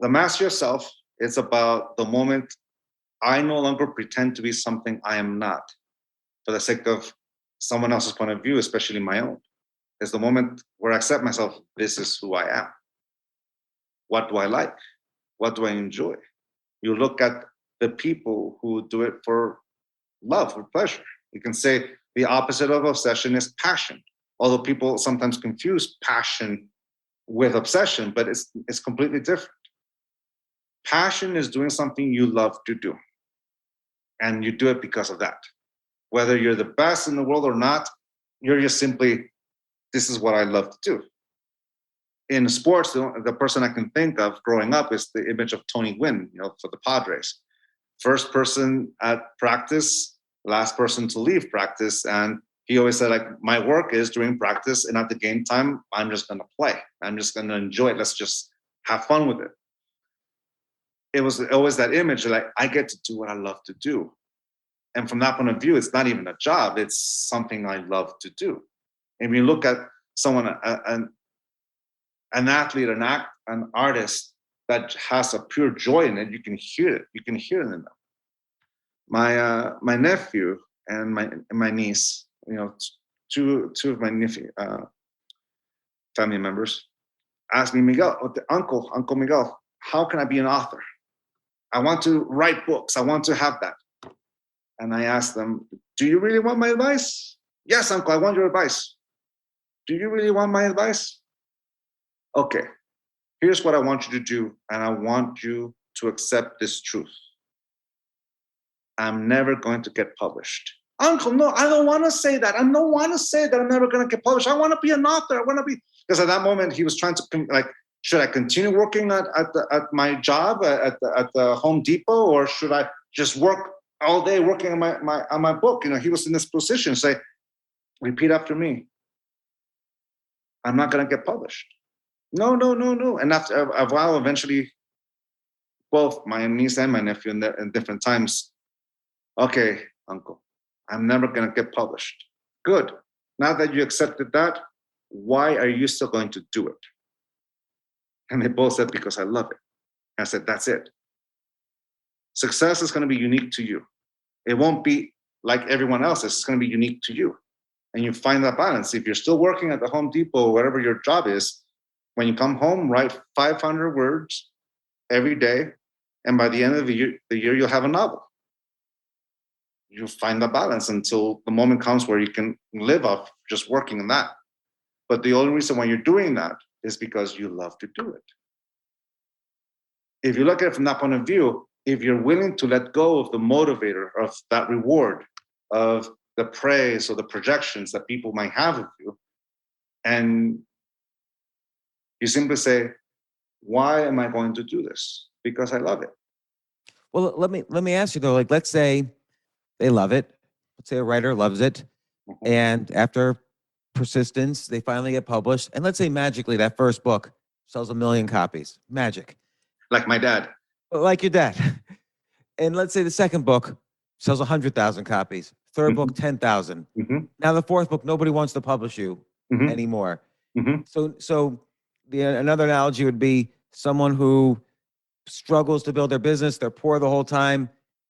The Master Yourself, it's about the moment I no longer pretend to be something I am not for the sake of someone else's point of view, especially my own. It's the moment where I accept myself. This is who I am. What do I like? What do I enjoy? You look at the people who do it for love, for pleasure. You can say the opposite of obsession is passion. Although people sometimes confuse passion with obsession, but it's completely different. Passion is doing something you love to do, and you do it because of that. Whether you're the best in the world or not, you're just simply, this is what I love to do. In sports, the person I can think of growing up is the image of Tony Gwynn, for the Padres. First person at practice, last person to leave practice, and he always said, my work is during practice, and at the game time, I'm just going to play. I'm just going to enjoy it. Let's just have fun with it. It was always that image of I get to do what I love to do. And from that point of view, it's not even a job. It's something I love to do. And when you look at someone, an athlete, an artist that has a pure joy in it, you can hear it. You can hear it in them. My nephew and my niece, two of my nephew family members, asked me, Uncle Miguel, how can I be an author? I want to write books. I want to have that. And I asked them, do you really want my advice? Yes, Uncle, I want your advice. Do you really want my advice? Okay, here's what I want you to do, and I want you to accept this truth. I'm never going to get published. Uncle, no, I don't want to say that. I don't want to say that I'm never going to get published. I want to be an author. I want to be, because at that moment he was trying to should I continue working at my job at the Home Depot, or should I just work all day working on my book. He was in this position, say, repeat after me. I'm not going to get published. No, no, no, no. And after a while, eventually, both my niece and my nephew in different times, okay, uncle, I'm never going to get published. Good. Now that you accepted that, why are you still going to do it? And they both said, because I love it. And I said, that's it. Success is going to be unique to you. It won't be like everyone else's. It's going to be unique to you. And you find that balance. If you're still working at the Home Depot or whatever your job is, when you come home, write 500 words every day. And by the end of the year, you'll have a novel. You find the balance until the moment comes where you can live off just working on that. But the only reason why you're doing that is because you love to do it. If you look at it from that point of view, if you're willing to let go of the motivator, of that reward, of the praise or the projections that people might have of you, and you simply say, why am I going to do this? Because I love it. Well, let me ask you though, like, let's say they love it. Let's say a writer loves it. Mhm. And after persistence, they finally get published. And let's say magically that first book sells 1 million copies. Magic. Like my dad. Like your dad. And let's say the second book sells 100,000 copies. Third book, 10,000. Mhm. Now the fourth book, nobody wants to publish you Mhm. anymore. Mhm. So another analogy would be someone who struggles to build their business. They're poor the whole time.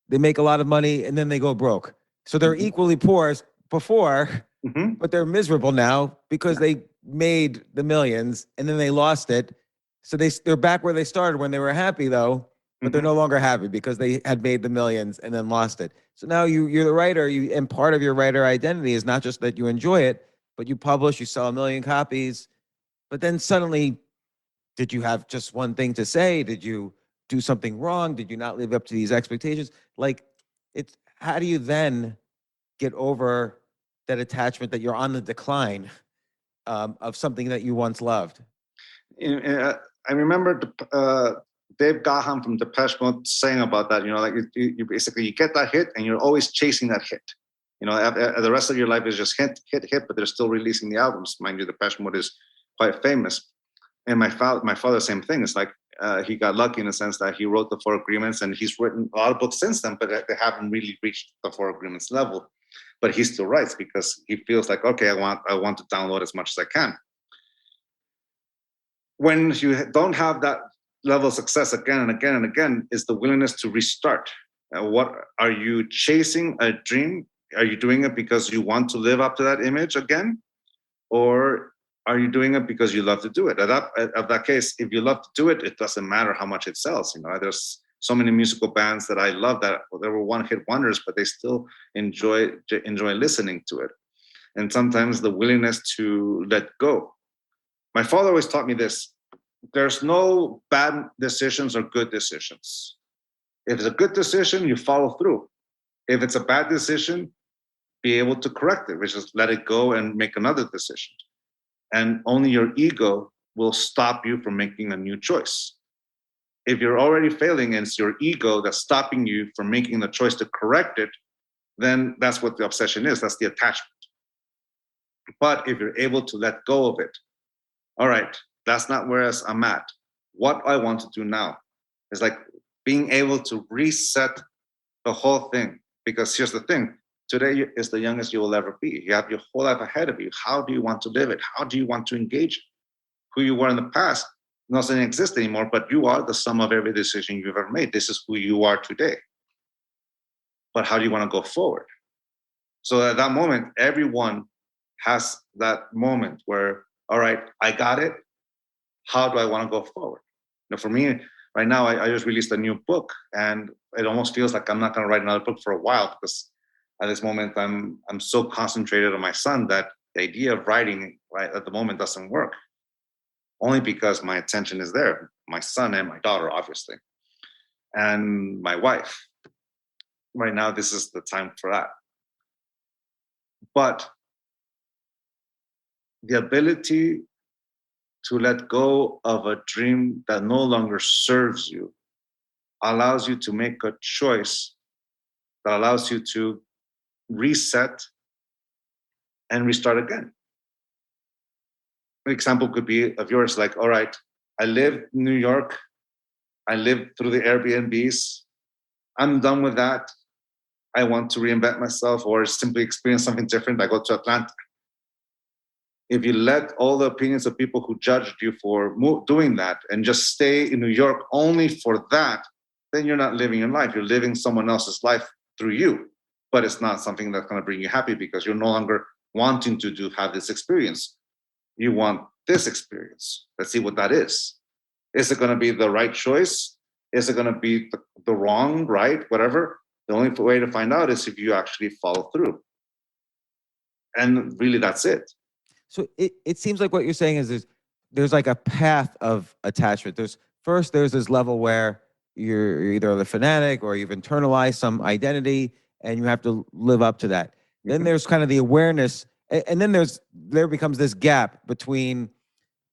They make a lot of money and then they go broke. So they're equally poor as before, Mhm. but they're miserable now because they made the millions and then they lost it. So they're back where they started when they were happy though, but they're no longer happy because they had made the millions and then lost it. So now you're the writer, and part of your writer identity is not just that you enjoy it, but you publish, you sell 1 million copies, but then suddenly, did you have just one thing to say? Did you do something wrong? Did you not live up to these expectations? Like, how do you then get over that attachment that you're on the decline of something that you once loved? I remember Dave Gahan from Depeche Mode saying about that. Like you basically you get that hit and you're always chasing that hit. The rest of your life is just hit, but they're still releasing the albums. Mind you, Depeche Mode is quite famous. And my father, same thing. It's like he got lucky in the sense that he wrote the Four Agreements, and he's written a lot of books since then, but they haven't really reached the Four Agreements level. But he still writes because he feels like, okay, I want to download as much as I can. When you don't have that level of success again and again and again, is the willingness to restart. What are you chasing? A dream? Are you doing it because you want to live up to that image again? Or are you doing it because you love to do it? Of that case, if you love to do it, it doesn't matter how much it sells. There's so many musical bands that I love that they were one-hit wonders, but they still enjoy listening to it. And sometimes the willingness to let go. My father always taught me this: there's no bad decisions or good decisions. If it's a good decision, you follow through. If it's a bad decision, be able to correct it, which is let it go and make another decision. And only your ego will stop you from making a new choice. If you're already failing and it's your ego that's stopping you from making the choice to correct it, then that's what the obsession is. That's the attachment. But if you're able to let go of it, all right, that's not where I'm at. What I want to do now is like being able to reset the whole thing. Because here's the thing: today is the youngest you will ever be. You have your whole life ahead of you. How do you want to live it? How do you want to engage it? Who you were in the past doesn't exist anymore, but you are the sum of every decision you've ever made. This is who you are today. But how do you want to go forward? So at that moment, everyone has that moment where, all right, I got it. How do I want to go forward? For me, right now, I just released a new book, and it almost feels like I'm not going to write another book for a while, because at this moment, I'm so concentrated on my son that the idea of writing right at the moment doesn't work. Only because my attention is there, my son and my daughter, obviously, and my wife. Right now, this is the time for that. But the ability to let go of a dream that no longer serves you allows you to make a choice that allows you to reset and restart again. An example could be of yours, like, all right, I live in New York, I live through the Airbnbs, I'm done with that. I want to reinvent myself or simply experience something different. I go to Atlanta. If you let all the opinions of people who judged you for doing that and just stay in New York only for that, then you're not living your life. You're living someone else's life through you. But it's not something that's going to bring you happy because you're no longer wanting to have this experience. You want this experience. Let's see what that is. Is it going to be the right choice? Is it going to be the wrong, right, whatever? The only way to find out is if you actually follow through. And really, that's it. So it seems like what you're saying is there's like a path of attachment. There's this level where you're either the fanatic or you've internalized some identity and you have to live up to that. Then there's kind of the awareness, and then there becomes this gap between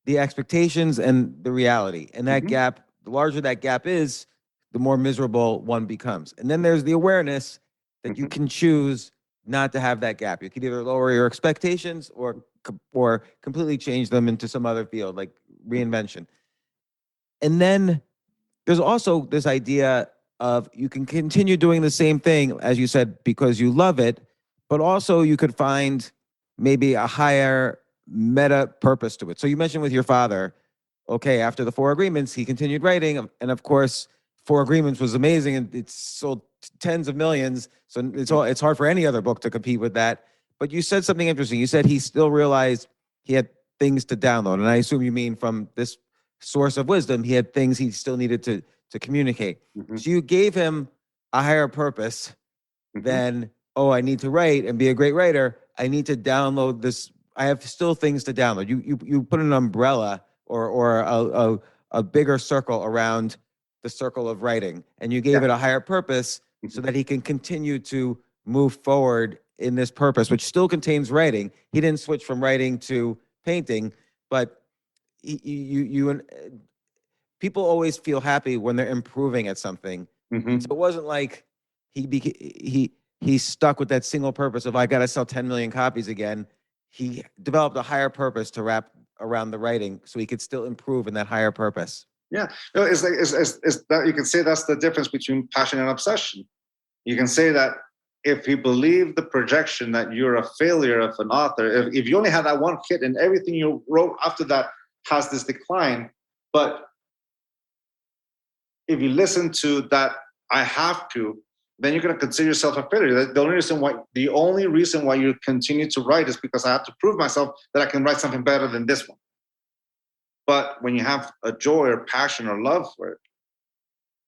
the expectations and the reality. And that gap, the larger that gap is, the more miserable one becomes. And then there's the awareness that you can choose not to have that gap. You can either lower your expectations or completely change them into some other field, like reinvention. And then there's also this idea of you can continue doing the same thing, as you said, because you love it, but also you could find maybe a higher meta purpose to it. So you mentioned with your father, okay, after the 4 Agreements, he continued writing. And of course, 4 Agreements was amazing and it sold tens of millions. So it's hard for any other book to compete with that. But you said something interesting. You said he still realized he had things to download. And I assume you mean from this source of wisdom, he had things he still needed to communicate. So you gave him a higher purpose than, oh, I need to write and be a great writer. I need to download this. I have still things to download. You put an umbrella or a bigger circle around the circle of writing, and you gave it a higher purpose so that he can continue to move forward in this purpose, which still contains writing. He didn't switch from writing to painting, but people always feel happy when they're improving at something. So it wasn't like he stuck with that single purpose of I got to sell 10 million copies again. He developed a higher purpose to wrap around the writing so he could still improve in that higher purpose. Yeah, no, it's like it's that you can say that's the difference between passion and obsession. You can say that if you believe the projection that you're a failure of an author, if you only had that one hit and everything you wrote after that has this decline, but if you listen to that, I have to, then you're going to consider yourself a failure. The only reason why you continue to write is because I have to prove myself that I can write something better than this one. But when you have a joy or passion or love for it,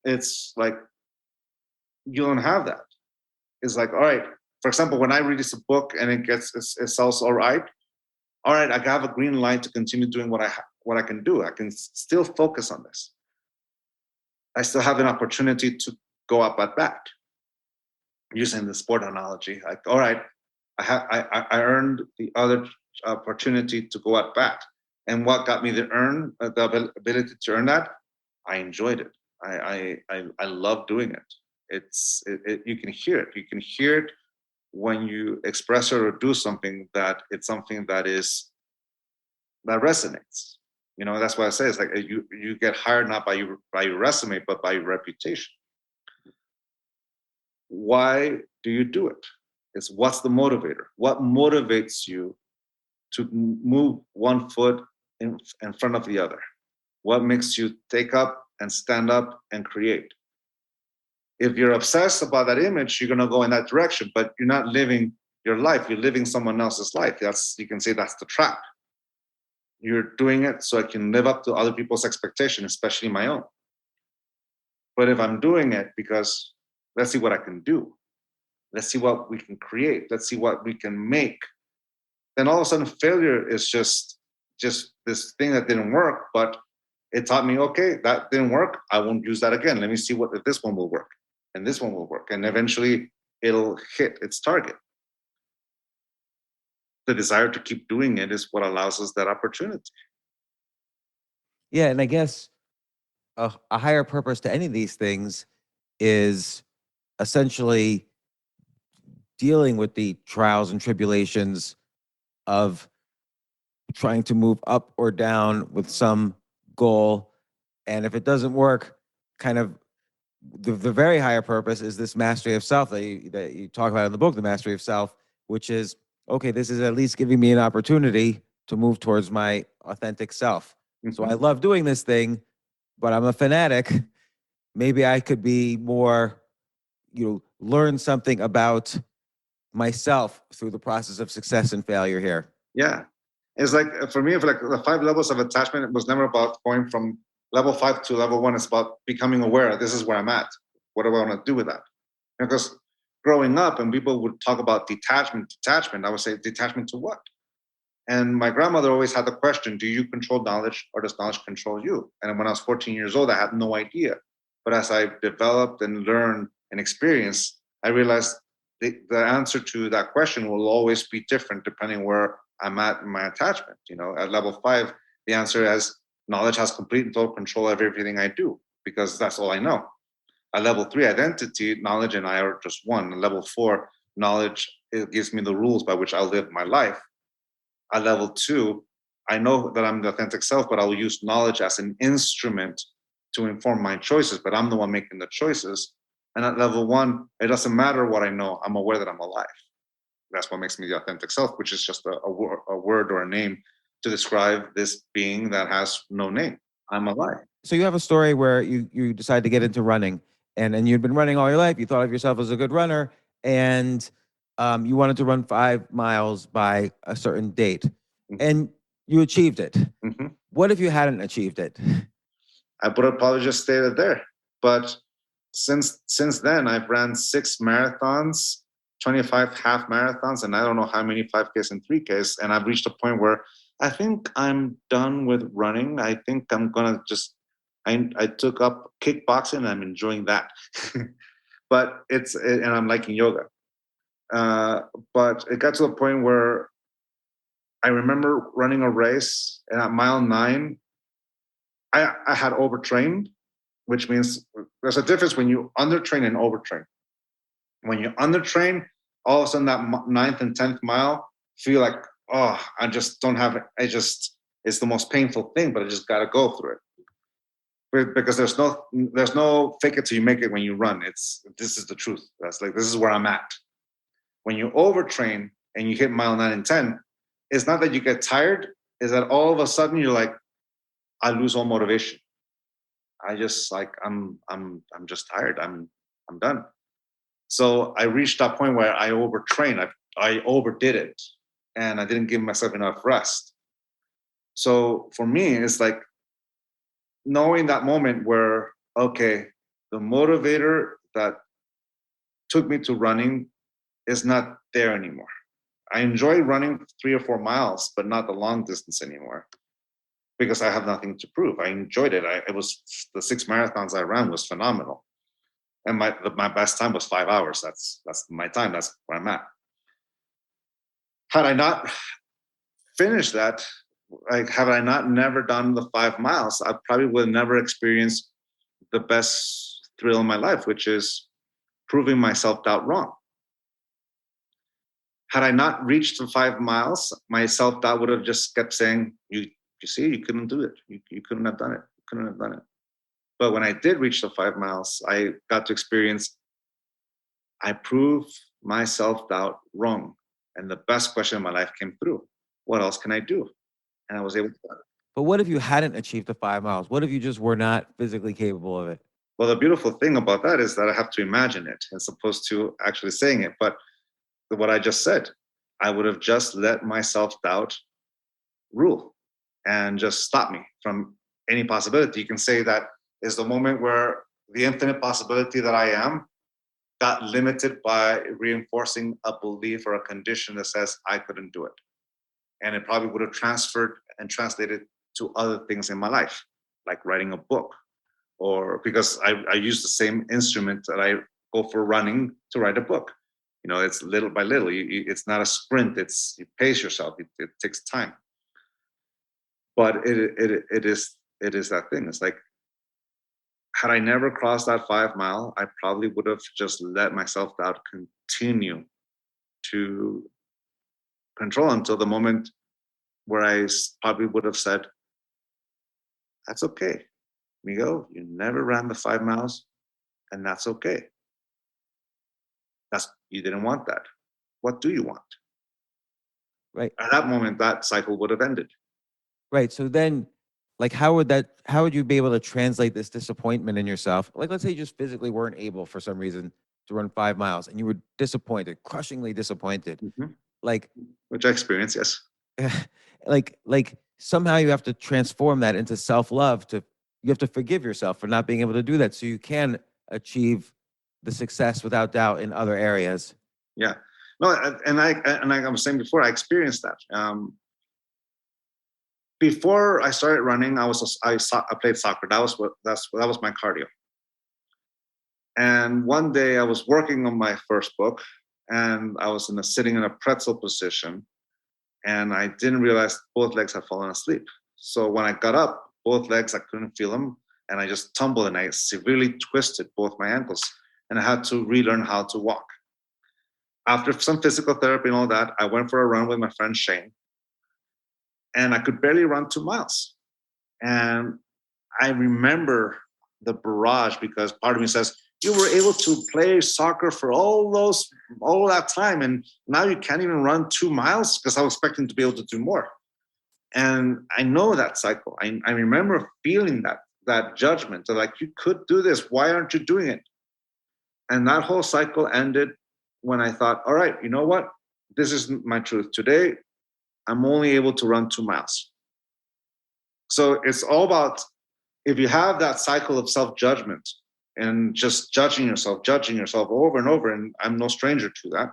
it's like you don't have that. It's like, all right, for example, when I release a book and it sells all right, I have a green light to continue doing what I can do. I can still focus on this. I still have an opportunity to go up at bat. Using the sport analogy, like, all right, I earned the other opportunity to go at bat. And what got me the ability to earn that? I enjoyed it. I love doing it. You can hear it. You can hear it when you express or do something that it's something that resonates. You know, that's what I say. It's like you get hired not by your resume, but by your reputation. Why do you do it? It's what's the motivator? What motivates you to move one foot in front of the other? What makes you take up and stand up and create? If you're obsessed about that image, you're going to go in that direction, but you're not living your life. You're living someone else's life. You can say that's the trap. You're doing it so I can live up to other people's expectations, especially my own. But if I'm doing it because let's see what I can do, let's see what we can create, let's see what we can make, then all of a sudden failure is just this thing that didn't work, but it taught me, okay, that didn't work, I won't use that again. Let me see if this one will work, and this one will work, and eventually it'll hit its target. The desire to keep doing it is what allows us that opportunity. Yeah, and I guess a higher purpose to any of these things is essentially dealing with the trials and tribulations of trying to move up or down with some goal. And if it doesn't work, kind of the very higher purpose is this mastery of self that you talk about in the book, the mastery of self, which is, okay, this is at least giving me an opportunity to move towards my authentic self. So I love doing this thing, but I'm a fanatic. Maybe I could be more, learn something about myself through the process of success and failure here. Yeah. It's like, for me, like the 5 levels of attachment, it was never about going from level 5 to level 1. It's about becoming aware. This is where I'm at. What do I want to do with that? Because growing up and people would talk about detachment, I would say, detachment to what? And my grandmother always had the question, do you control knowledge or does knowledge control you? And when I was 14 years old, I had no idea. But as I developed and learned and experienced, I realized the answer to that question will always be different depending where I'm at in my attachment. At level 5, the answer is knowledge has complete and total control of everything I do because that's all I know. At level 3, identity, knowledge and I are just one. At level 4, knowledge, it gives me the rules by which I live my life. At level 2, I know that I'm the authentic self, but I'll use knowledge as an instrument to inform my choices, but I'm the one making the choices. And at level 1, it doesn't matter what I know. I'm aware that I'm alive. That's what makes me the authentic self, which is just a word or a name to describe this being that has no name. I'm alive. So you have a story where you decide to get into running, and you'd been running all your life. You thought of yourself as a good runner, and you wanted to run 5 miles by a certain date, and you achieved it. What if you hadn't achieved it? I would have probably just stayed there. But since then, I've ran 6 marathons, 25 half marathons, and I don't know how many 5Ks and 3Ks. And I've reached a point where I think I'm done with running. I think I'm gonna just. I took up kickboxing, and I'm enjoying that. But and I'm liking yoga. But it got to a point where I remember running a race, and at mile 9, I had overtrained, which means there's a difference when you undertrain and overtrain. When you undertrain, all of a sudden that 9th and 10th mile feel like, oh, I just don't have it. It's the most painful thing, but I just got to go through it. Because there's no fake it till you make it when you run. This is the truth. This is where I'm at. When you overtrain and you hit mile 9 and 10, it's not that you get tired, it's that all of a sudden you're like, I lose all motivation. I just I'm just tired. I'm done. So I reached that point where I overtrained. I overdid it, and I didn't give myself enough rest. So for me, it's like knowing that moment where, okay, the motivator that took me to running is not there anymore. I enjoy running 3 or 4 miles, but not the long distance anymore because I have nothing to prove. I enjoyed it. It was the 6 marathons I ran was phenomenal. And my best time was 5 hours. That's my time. That's where I'm at. Had I not finished that, had I not never done the 5 miles, I probably would never experience the best thrill in my life, which is proving my self-doubt wrong. Had I not reached the 5 miles, my self-doubt would have just kept saying, you see, you couldn't do it. You couldn't have done it. You couldn't have done it. But when I did reach the 5 miles, I got to experience, I proved my self-doubt wrong. And the best question in my life came through. What else can I do? And I was able to do it. But what if you hadn't achieved the 5 miles? What if you just were not physically capable of it? Well, the beautiful thing about that is that I have to imagine it as opposed to actually saying it. But what I just said, I would have just let my self-doubt rule and just stop me from any possibility. You can say that is the moment where the infinite possibility that I am got limited by reinforcing a belief or a condition that says I couldn't do it. And it probably would have transferred and translated to other things in my life, like writing a book, or because I use the same instrument that I go for running to write a book. It's little by little. It's not a sprint. You pace yourself. It takes time. But it is that thing. It's like, had I never crossed that 5 mile, I probably would have just let my self-doubt continue to control until the moment where probably would have said, that's okay, Miguel, you never ran the 5 miles, and that's okay. You didn't want that. What do you want? Right. At that moment, that cycle would have ended. Right. So then, like, how would you be able to translate this disappointment in yourself? Like, let's say you just physically weren't able for some reason to run 5 miles and you were disappointed, crushingly disappointed. Like, Which I experienced, yes. like somehow you have to transform that into self-love. You have to forgive yourself for not being able to do that so you can achieve the success without doubt in other areas. Yeah. No, and like I was saying before, I experienced that. Before I started running, I played soccer. That was my cardio. And one day I was working on my first book, and I was sitting in a pretzel position, and I didn't realize both legs had fallen asleep. So when I got up, both legs, I couldn't feel them, and I just tumbled and I severely twisted both my ankles, and I had to relearn how to walk. After some physical therapy and all that, I went for a run with my friend Shane, and I could barely run 2 miles. And I remember the barrage, because part of me says, you were able to play soccer for all that time, and now you can't even run 2 miles? Because I was expecting to be able to do more. And I know that cycle. I remember feeling that judgment of like, you could do this. Why aren't you doing it? And that whole cycle ended when I thought, all right, you know what? This is my truth. Today, I'm only able to run 2 miles. So it's all about, if you have that cycle of self-judgment and just judging yourself over and over, and I'm no stranger to that,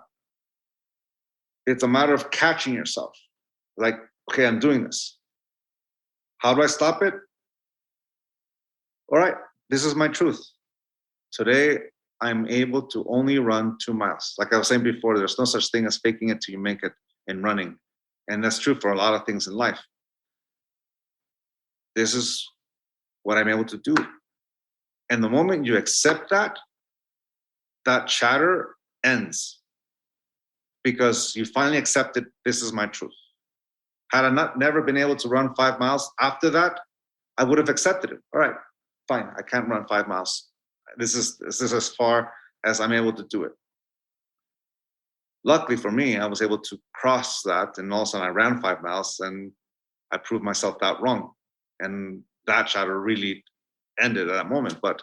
it's a matter of catching yourself. Like, okay, I'm doing this. How do I stop it? All right, this is my truth. Today, I'm able to only run 2 miles. Like I was saying before, there's no such thing as faking it till you make it in running. And that's true for a lot of things in life. This is what I'm able to do. And the moment you accept that, that chatter ends, because you finally accepted, this is my truth. Had I never been able to run 5 miles after that, I would have accepted it. All right, fine, I can't run 5 miles. This is as far as I'm able to do it. Luckily for me, I was able to cross that, and all of a sudden I ran 5 miles, and I proved myself that wrong. And that chatter really ended at that moment. But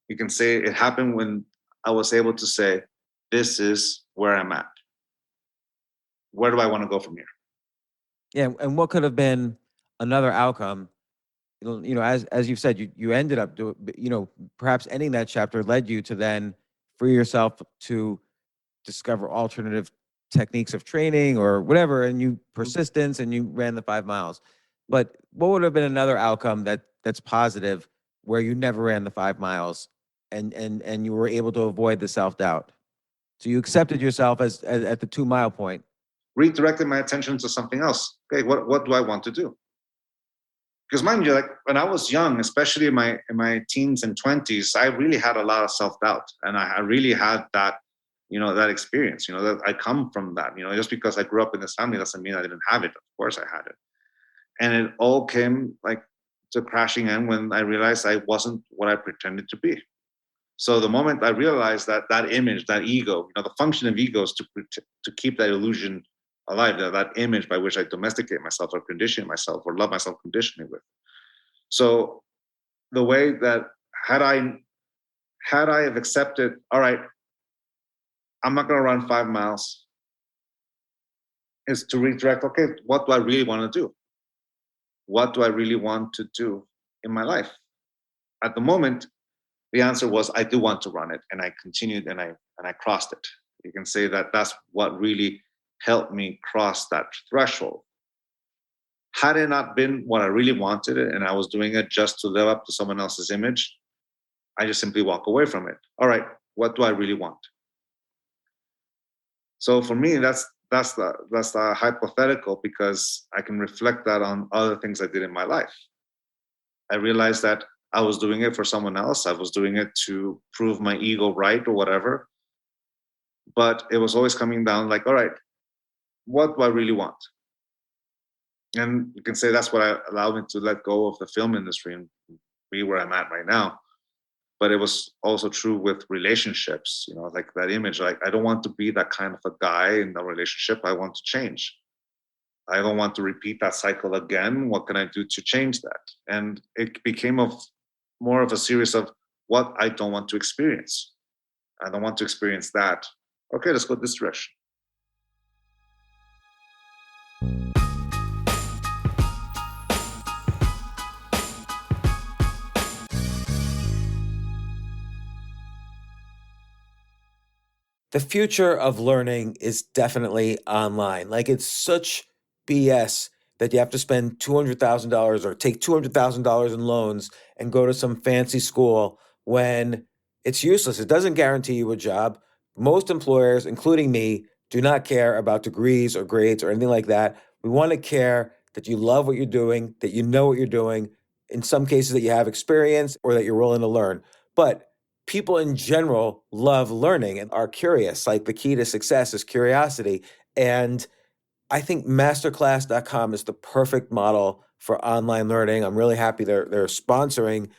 you can say it happened when I was able to say, this is where I'm at. Where do I want to go from here? Yeah, and what could have been another outcome? You know, as you've said, you ended up doing, perhaps ending that chapter led you to then free yourself to discover alternative techniques of training or whatever, and you persistence, and you ran the 5 miles. But what would have been another outcome that's positive, where you never ran the 5 miles and you were able to avoid the self-doubt? So you accepted yourself as at the 2 mile point. Redirected my attention to something else. Okay, what do I want to do? Because mind you, like when I was young, especially in my teens and 20s, I really had a lot of self-doubt, and I really had that, that experience. That I come from that. Just because I grew up in this family doesn't mean I didn't have it. Of course, I had it, and it all came like to crashing in when I realized I wasn't what I pretended to be. So the moment I realized that image, that ego, the function of ego is to keep that illusion alive, that image by which I domesticate myself or condition myself or love myself conditionally with. So the way that had I have accepted, all right, I'm not going to run 5 miles, is to redirect, okay, what do I really want to do? What do I really want to do in my life? At the moment, the answer was, I do want to run it. And I continued, and I crossed it. You can say that that's what really helped me cross that threshold. Had it not been what I really wanted it, and I was doing it just to live up to someone else's image, I just simply walk away from it. All right, what do I really want? So for me, that's the hypothetical, because I can reflect that on other things I did in my life. I realized that I was doing it for someone else. I was doing it to prove my ego right or whatever. But it was always coming down like, all right, what do I really want? And you can say that's what allowed me to let go of the film industry and be where I'm at right now. But it was also true with relationships, like that image. Like, I don't want to be that kind of a guy in a relationship. I want to change. I don't want to repeat that cycle again. What can I do to change that? And it became more of a series of what I don't want to experience. I don't want to experience that. Okay, let's go this direction. The future of learning is definitely online. Like, it's such BS that you have to spend $200,000 or take $200,000 in loans and go to some fancy school when it's useless. It doesn't guarantee you a job. Most employers, including me, do not care about degrees or grades or anything like that. We want to care that you love what you're doing, that you know what you're doing, in some cases that you have experience or that you're willing to learn. But people in general love learning and are curious. Like, the key to success is curiosity. And I think masterclass.com is the perfect model for online learning. I'm really happy they're sponsoring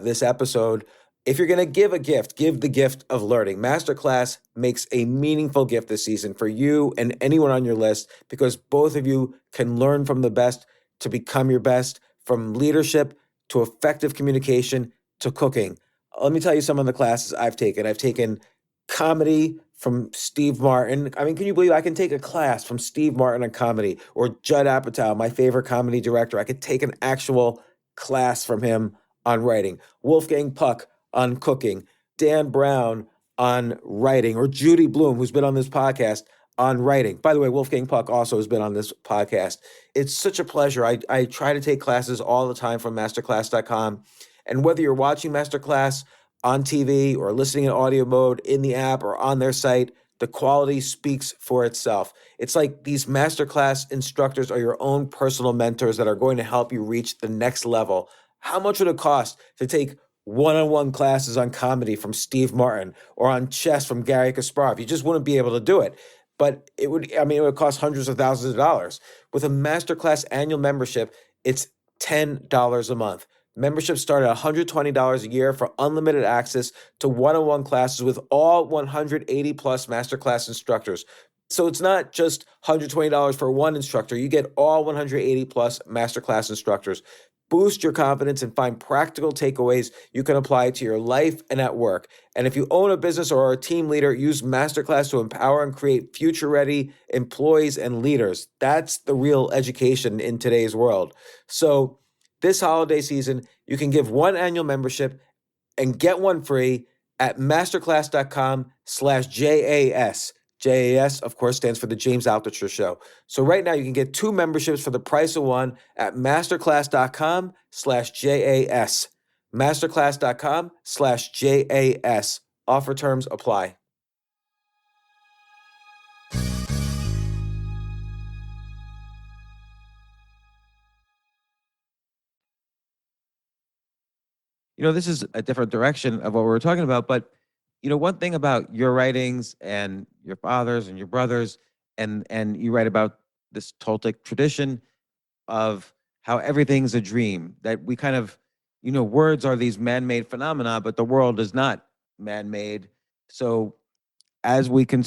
this episode. If you're going to give a gift, give the gift of learning. Masterclass makes a meaningful gift this season for you and anyone on your list, because both of you can learn from the best to become your best, from leadership to effective communication to cooking. Let me tell you some of the classes I've taken. I've taken comedy from Steve Martin. I mean, can you believe I can take a class from Steve Martin on comedy, or Judd Apatow, my favorite comedy director? I could take an actual class from him on writing. Wolfgang Puck on cooking. Dan Brown on writing, or Judy Bloom, who's been on this podcast, on writing. By the way, Wolfgang Puck also has been on this podcast. It's such a pleasure. I try to take classes all the time from masterclass.com. And whether you're watching Masterclass on TV or listening in audio mode in the app or on their site, the quality speaks for itself. It's like these Masterclass instructors are your own personal mentors that are going to help you reach the next level. How much would it cost to take one-on-one classes on comedy from Steve Martin or on chess from Gary Kasparov? You just wouldn't be able to do it. But it would cost hundreds of thousands of dollars. With a Masterclass annual membership, it's $10 a month. Memberships start at $120 a year for unlimited access to one-on-one classes with all 180 plus Masterclass instructors. So it's not just $120 for one instructor. You get all 180 plus Masterclass instructors. Boost your confidence and find practical takeaways you can apply to your life and at work. And if you own a business or are a team leader, use Masterclass to empower and create future-ready employees and leaders. That's the real education in today's world. So this holiday season, you can give one annual membership and get one free at masterclass.com/JAS. JAS, of course, stands for the James Altucher Show. So right now you can get two memberships for the price of one at masterclass.com/JAS. Masterclass.com/JAS. Offer terms apply. This is a different direction of what we were talking about, but one thing about your writings and your father's and your brother's, and you write about this Toltec tradition of how everything's a dream, that we kind of, words are these man-made phenomena, but the world is not man-made. So as we can,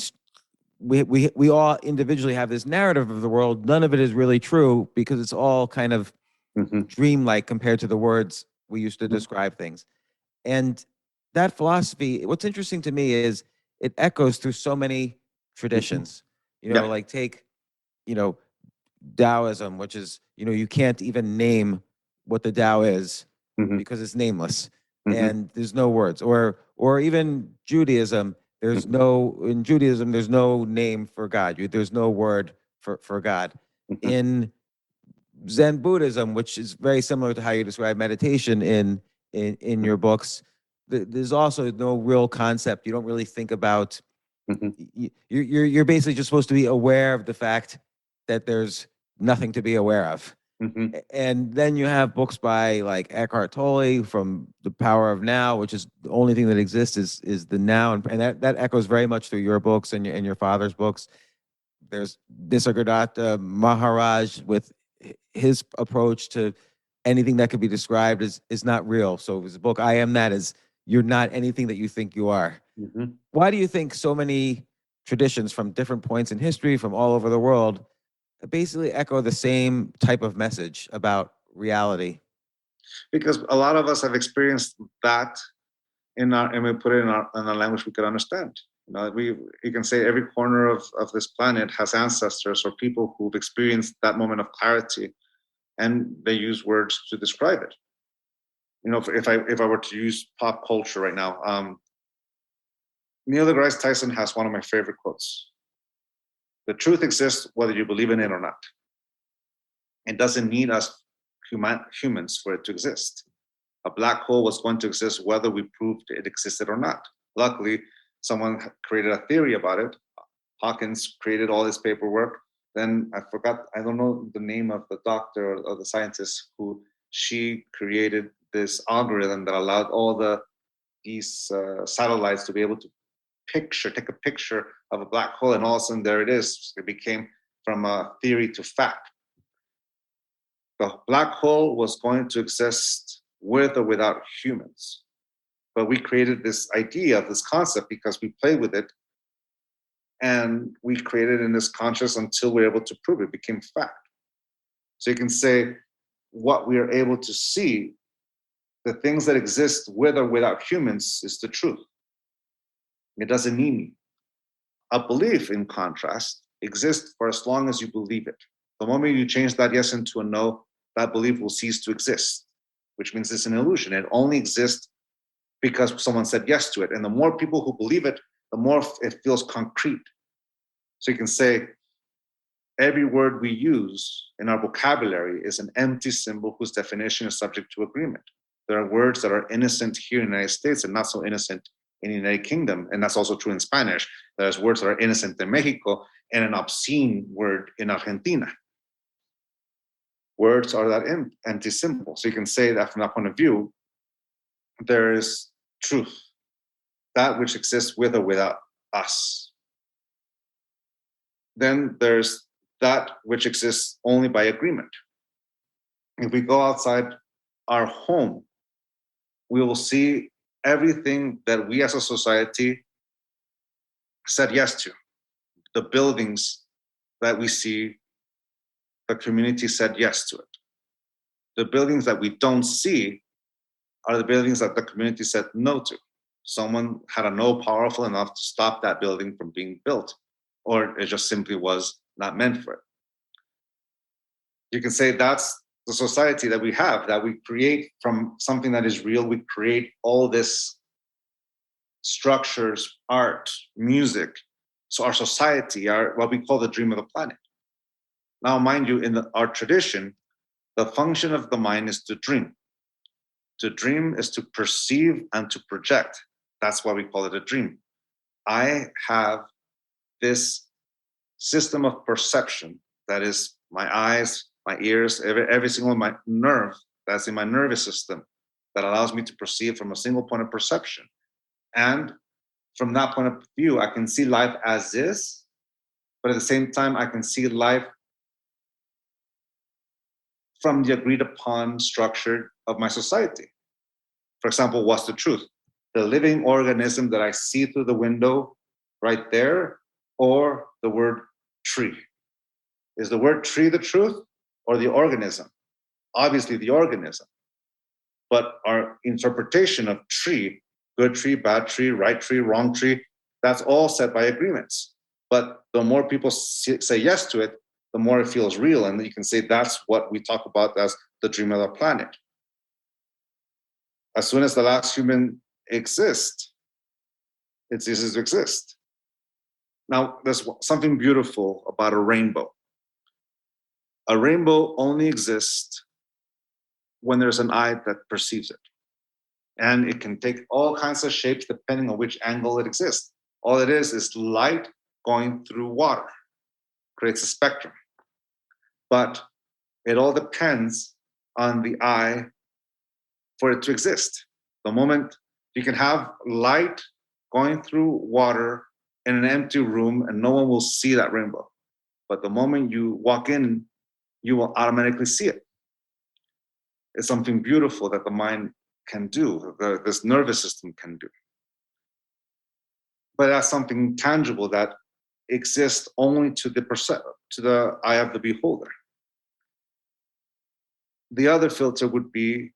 we all individually have this narrative of the world. None of it is really true because it's all kind of dreamlike compared to the words we used to describe things. And that philosophy, what's interesting to me is it echoes through so many traditions. Like take, Taoism, which is, you can't even name what the Tao is because it's nameless and there's no words. Or even Judaism, there's there's no name for God. There's no word for God. In Zen Buddhism, which is very similar to how you describe meditation in your books, there's also no real concept. You don't really think about. You're basically just supposed to be aware of the fact that there's nothing to be aware of. Mhm. And then you have books by like Eckhart Tolle from The Power of Now, which is the only thing that exists is the now, and that echoes very much through your books and your father's books. There's Nisargadatta Maharaj with his approach to anything that could be described is not real. So his book I Am That is you're not anything that you think you are. Mhm. Why do you think so many traditions from different points in history from all over the world basically echo the same type of message about reality? Because a lot of us have experienced that and we put it in a language we could understand. You can say every corner of this planet has ancestors or people who've experienced that moment of clarity, and they use words to describe it. If I were to use pop culture right now, Neil deGrasse Tyson has one of my favorite quotes: "The truth exists whether you believe in it or not. It doesn't need us humans for it to exist. A black hole was going to exist whether we proved it existed or not. Luckily, someone created a theory about it. Hawkins created all this paperwork. Then I don't know the name of the doctor or the scientist who she created this algorithm that allowed all these satellites to be able to take a picture of a black hole, and all of a sudden there it is. It became from a theory to fact. The black hole was going to exist with or without humans. But we created this idea, this concept, because we played with it, and we created in this conscious until we were able to prove it. It became fact. So you can say what we are able to see, the things that exist with or without humans, is the truth. It doesn't need me. A belief, in contrast, exists for as long as you believe it. The moment you change that yes into a no, that belief will cease to exist, which means it's an illusion. It only exists because someone said yes to it. And the more people who believe it, the more it feels concrete. So you can say every word we use in our vocabulary is an empty symbol whose definition is subject to agreement. There are words that are innocent here in the United States and not so innocent in the United Kingdom. And that's also true in Spanish. There's words that are innocent in Mexico and an obscene word in Argentina. Words are that empty symbol. So you can say that from that point of view, there is truth, that which exists with or without us. Then there's that which exists only by agreement. If we go outside our home, we will see everything that we as a society said yes to. The buildings that we see, the community said yes to it. The buildings that we don't see are the buildings that the community said no to. Someone had a no powerful enough to stop that building from being built, or it just simply was not meant for it. You can say that's the society that we have, that we create from something that is real. We create all this structures, art, music. So our society, what we call the dream of the planet. Now, mind you, in our tradition, the function of the mind is to dream. To dream is to perceive and to project. That's why we call it a dream. I have this system of perception that is my eyes, my ears, every single my nerve that's in my nervous system that allows me to perceive from a single point of perception. And from that point of view, I can see life as is, but at the same time, I can see life from the agreed upon structure of my society. For example, what's the truth? The living organism that I see through the window right there, or the word tree? Is the word tree the truth or the organism? Obviously the organism. But our interpretation of tree, good tree, bad tree, right tree, wrong tree, that's all set by agreements. But the more people say yes to it, the more it feels real. And you can say that's what we talk about as the dream of the planet. As soon as the last human exists, it ceases to exist. Now, there's something beautiful about a rainbow. A rainbow only exists when there's an eye that perceives it. And it can take all kinds of shapes depending on which angle it exists. All it is light going through water, creates a spectrum. But It all depends on the eye for it to exist. The moment you can have light going through water in an empty room and no one will see that rainbow. But the moment you walk in, you will automatically see it. It's something beautiful that the mind can do, this nervous system can do. But that's something tangible that exists only to the eye of the beholder. The other filter would be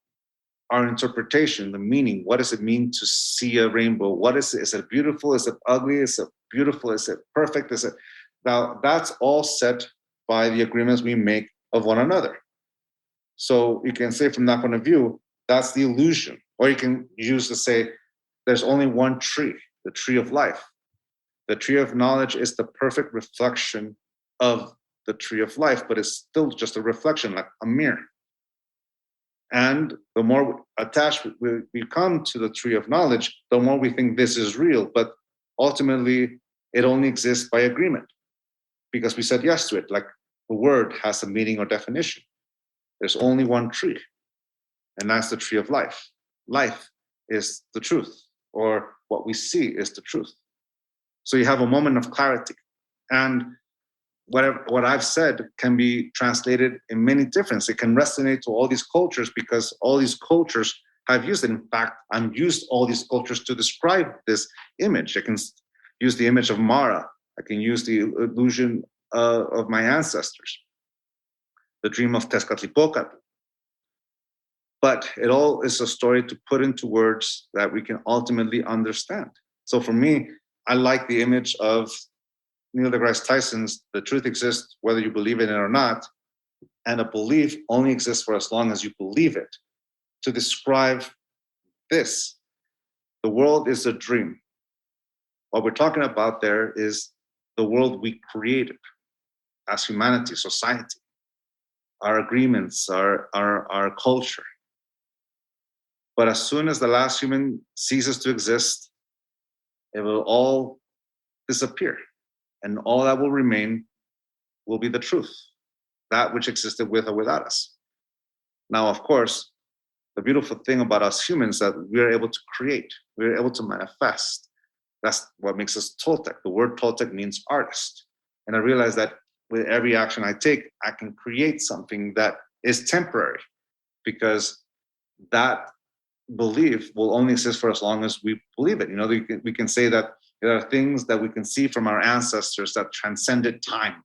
our interpretation, the meaning. What does it mean to see a rainbow? What is it? Is it beautiful? Is it ugly? Is it beautiful? Is it perfect? Is it? Now, that's all set by the agreements we make of one another. So you can say from that point of view, that's the illusion. Or you can use to say, there's only one tree, the tree of life. The tree of knowledge is the perfect reflection of the tree of life, but it's still just a reflection, like a mirror. And the more attached we become to the tree of knowledge, the more we think this is real. But ultimately, it only exists by agreement because we said yes to it. Like the word has a meaning or definition. There's only one tree, and that's the tree of life. Life is the truth, or what we see is the truth. So you have a moment of clarity. And what I've said can be translated in many different. It can resonate to all these cultures because all these cultures have used it. In fact, I've used all these cultures to describe this image. I can use the image of Mara. I can use the illusion of my ancestors, the dream of Tezcatlipoca. But it all is a story to put into words that we can ultimately understand. So for me, I like the image of Neil deGrasse Tyson's "The truth exists whether you believe in it or not," and a belief only exists for as long as you believe it. To describe this, the world is a dream. What we're talking about there is the world we created as humanity, society, our agreements, our culture. But as soon as the last human ceases to exist, it will all disappear. And all that will remain will be the truth, that which existed with or without us. Now, of course, the beautiful thing about us humans is that we are able to create, we are able to manifest. That's what makes us Toltec. The word Toltec means artist. And I realize that with every action I take, I can create something that is temporary because that belief will only exist for as long as we believe it. You know, we can say that there are things that we can see from our ancestors that transcended time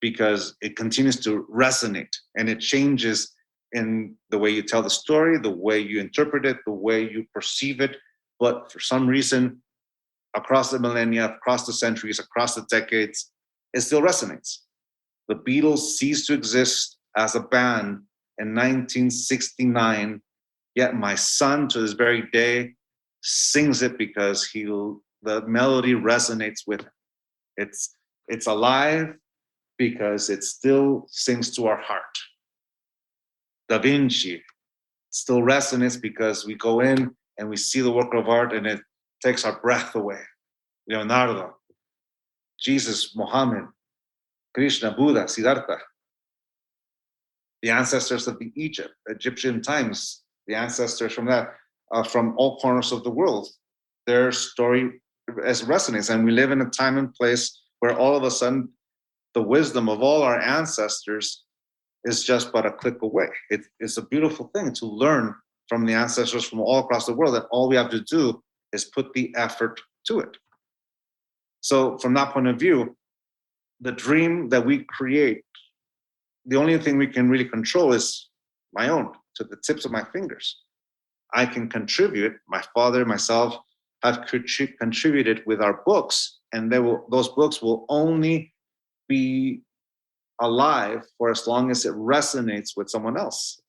because it continues to resonate and it changes in the way you tell the story, the way you interpret it, the way you perceive it. But for some reason, across the millennia, across the centuries, across the decades, it still resonates. The Beatles ceased to exist as a band in 1969, yet my son to this very day sings it because the melody resonates with him. It's alive because it still sings to our heart. Da Vinci still resonates because we go in and we see the work of art and it takes our breath away. Leonardo, Jesus, Muhammad, Krishna, Buddha, Siddhartha, the ancestors of the Egyptian times, the ancestors from that, from all corners of the world, their story as resonates. And we live in a time and place where all of a sudden the wisdom of all our ancestors is just but a click away. It's a beautiful thing to learn from the ancestors from all across the world, and all we have to do is put the effort to it. So from that point of view, the dream that we create, the only thing we can really control is my own, to the tips of my fingers. I can contribute. My father, myself have contributed with our books, and those books will only be alive for as long as it resonates with someone else.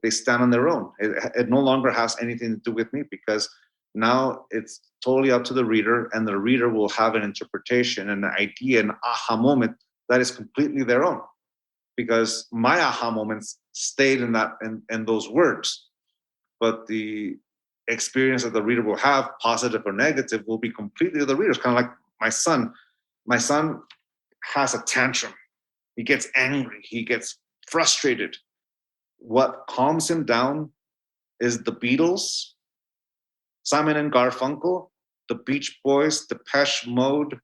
They stand on their own. It no longer has anything to do with me because now it's totally up to the reader, and the reader will have an interpretation, an idea, an aha moment that is completely their own. Because my aha moments stayed in those words, but the experience that the reader will have, positive or negative, will be completely the reader's. Kind of like my son. My son has a tantrum. He gets angry. He gets frustrated. What calms him down is the Beatles, Simon and Garfunkel, the Beach Boys, Depeche Mode,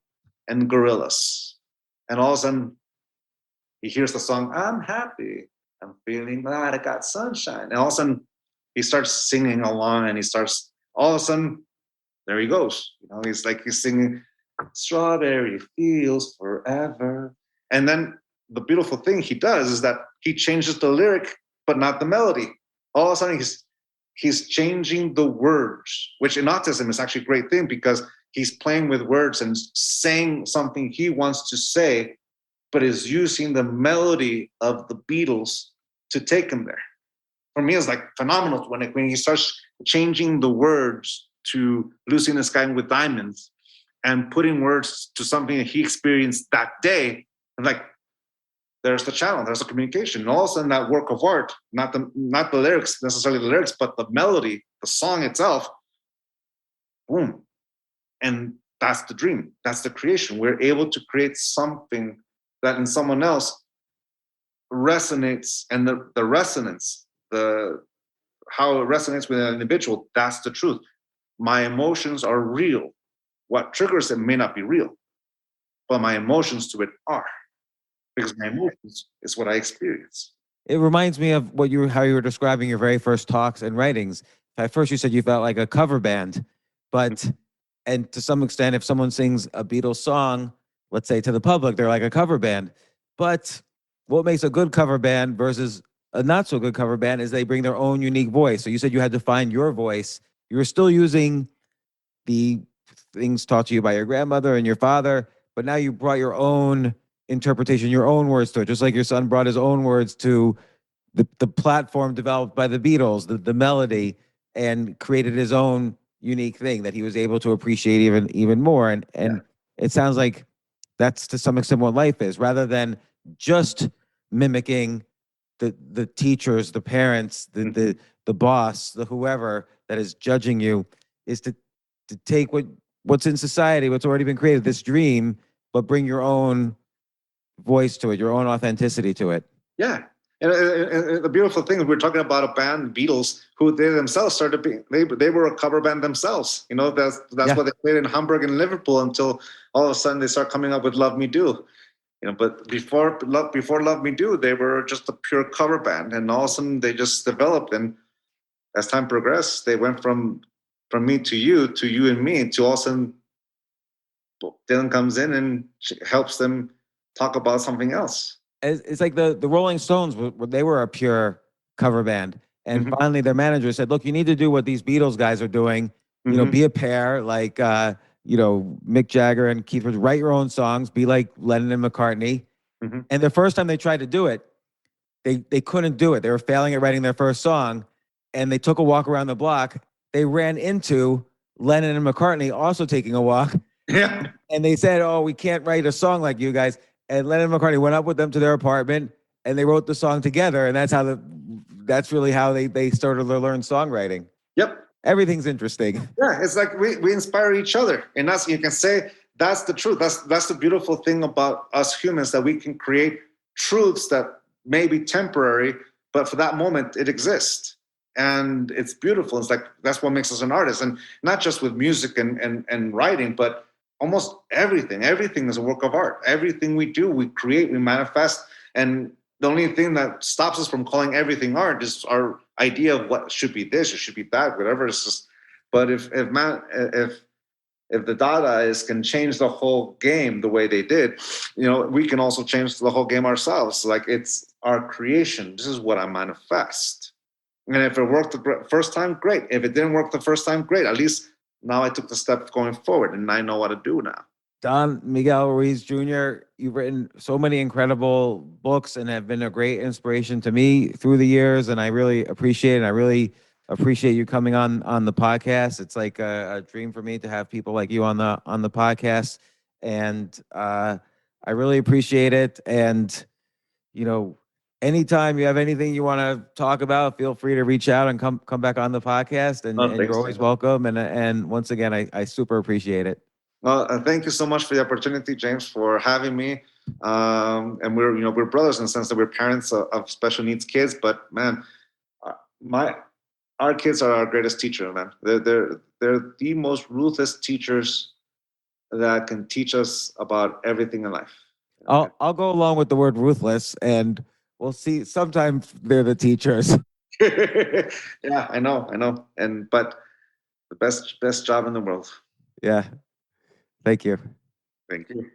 and Gorillaz. And all of a sudden, he hears the song, I'm happy, I'm feeling glad I got sunshine. And all of a sudden, he starts singing along, and all of a sudden, there he goes. He's singing, Strawberry Fields Forever. And then the beautiful thing he does is that he changes the lyric, but not the melody. All of a sudden, he's changing the words, which in autism is actually a great thing because he's playing with words and saying something he wants to say, but is using the melody of the Beatles to take him there. For me, it's like phenomenal when he starts changing the words to Lucy in the Sky with Diamonds and putting words to something that he experienced that day. And like, there's the channel, there's the communication. And all of a sudden that work of art, not the lyrics, necessarily the lyrics, but the melody, the song itself, boom. And that's the dream. That's the creation. We're able to create something that in someone else resonates, and the resonance, how it resonates with an individual, that's the truth. My emotions are real. What triggers it may not be real, but my emotions to it are. Because my emotions is what I experience. It reminds me of how you were describing your very first talks and writings. At first, you said you felt like a cover band, and to some extent, if someone sings a Beatles song, let's say to the public, they're like a cover band. But what makes a good cover band versus a not so good cover band is they bring their own unique voice. So you said you had to find your voice. You were still using the things taught to you by your grandmother and your father, but now you brought your own interpretation, your own words to it, just like your son brought his own words to the platform developed by the Beatles, the melody, and created his own unique thing that he was able to appreciate even more. And it sounds like that's to some extent what life is, rather than just mimicking the teachers, the parents, the boss, the whoever that is judging you, is to take what's in society, what's already been created, this dream, but bring your own voice to it, your own authenticity to it. Yeah. And the beautiful thing is we're talking about a band, Beatles, who they themselves started being, they were a cover band themselves. That's what they played in Hamburg and Liverpool until all of a sudden they start coming up with Love Me Do. But before Love Me Do, they were just a pure cover band. And all of a sudden they just developed. And as time progressed, they went from me to you and me, to all of a sudden Dylan comes in and helps them talk about something else. It's like the Rolling Stones, they were a pure cover band. And finally their manager said, look, you need to do what these Beatles guys are doing, be a pair, like, Mick Jagger and Keith Richards, write your own songs, be like Lennon and McCartney. And the first time they tried to do it, they couldn't do it. They were failing at writing their first song, and they took a walk around the block. They ran into Lennon and McCartney also taking a walk. Yeah. And they said, oh, we can't write a song like you guys. And Lennon and McCartney went up with them to their apartment, and they wrote the song together. And that's really how they started to learn songwriting. Yep. Everything's interesting. Yeah, it's like we inspire each other. And you can say that's the truth. That's the beautiful thing about us humans, that we can create truths that may be temporary, but for that moment it exists. And it's beautiful. It's like, that's what makes us an artist. And not just with music and writing, but almost everything. Everything is a work of art. Everything we do, we create, we manifest. And the only thing that stops us from calling everything art is our idea of what should be this or should be that, whatever. It's just, but if the Dadaists can change the whole game the way they did, we can also change the whole game ourselves. Like, it's our creation. This is what I manifest. And if it worked the first time, great. If it didn't work the first time, great. At least now I took the step going forward, and I know what to do now. Don Miguel Ruiz Jr., you've written so many incredible books and have been a great inspiration to me through the years, and I really appreciate it. I really appreciate you coming on the podcast. It's like a dream for me to have people like you on the podcast, and I really appreciate it. And anytime you have anything you want to talk about, feel free to reach out and come back on the podcast. And you're always welcome. And once again, I super appreciate it. Well, thank you so much for the opportunity, James, for having me. And we're brothers in the sense that we're parents of special needs kids. But man, our kids are our greatest teacher, man. They're the most ruthless teachers that can teach us about everything in life. I'll go along with the word ruthless, and we'll see. Sometimes they're the teachers. Yeah, I know, but the best job in the world. Yeah. Thank you. Thank you.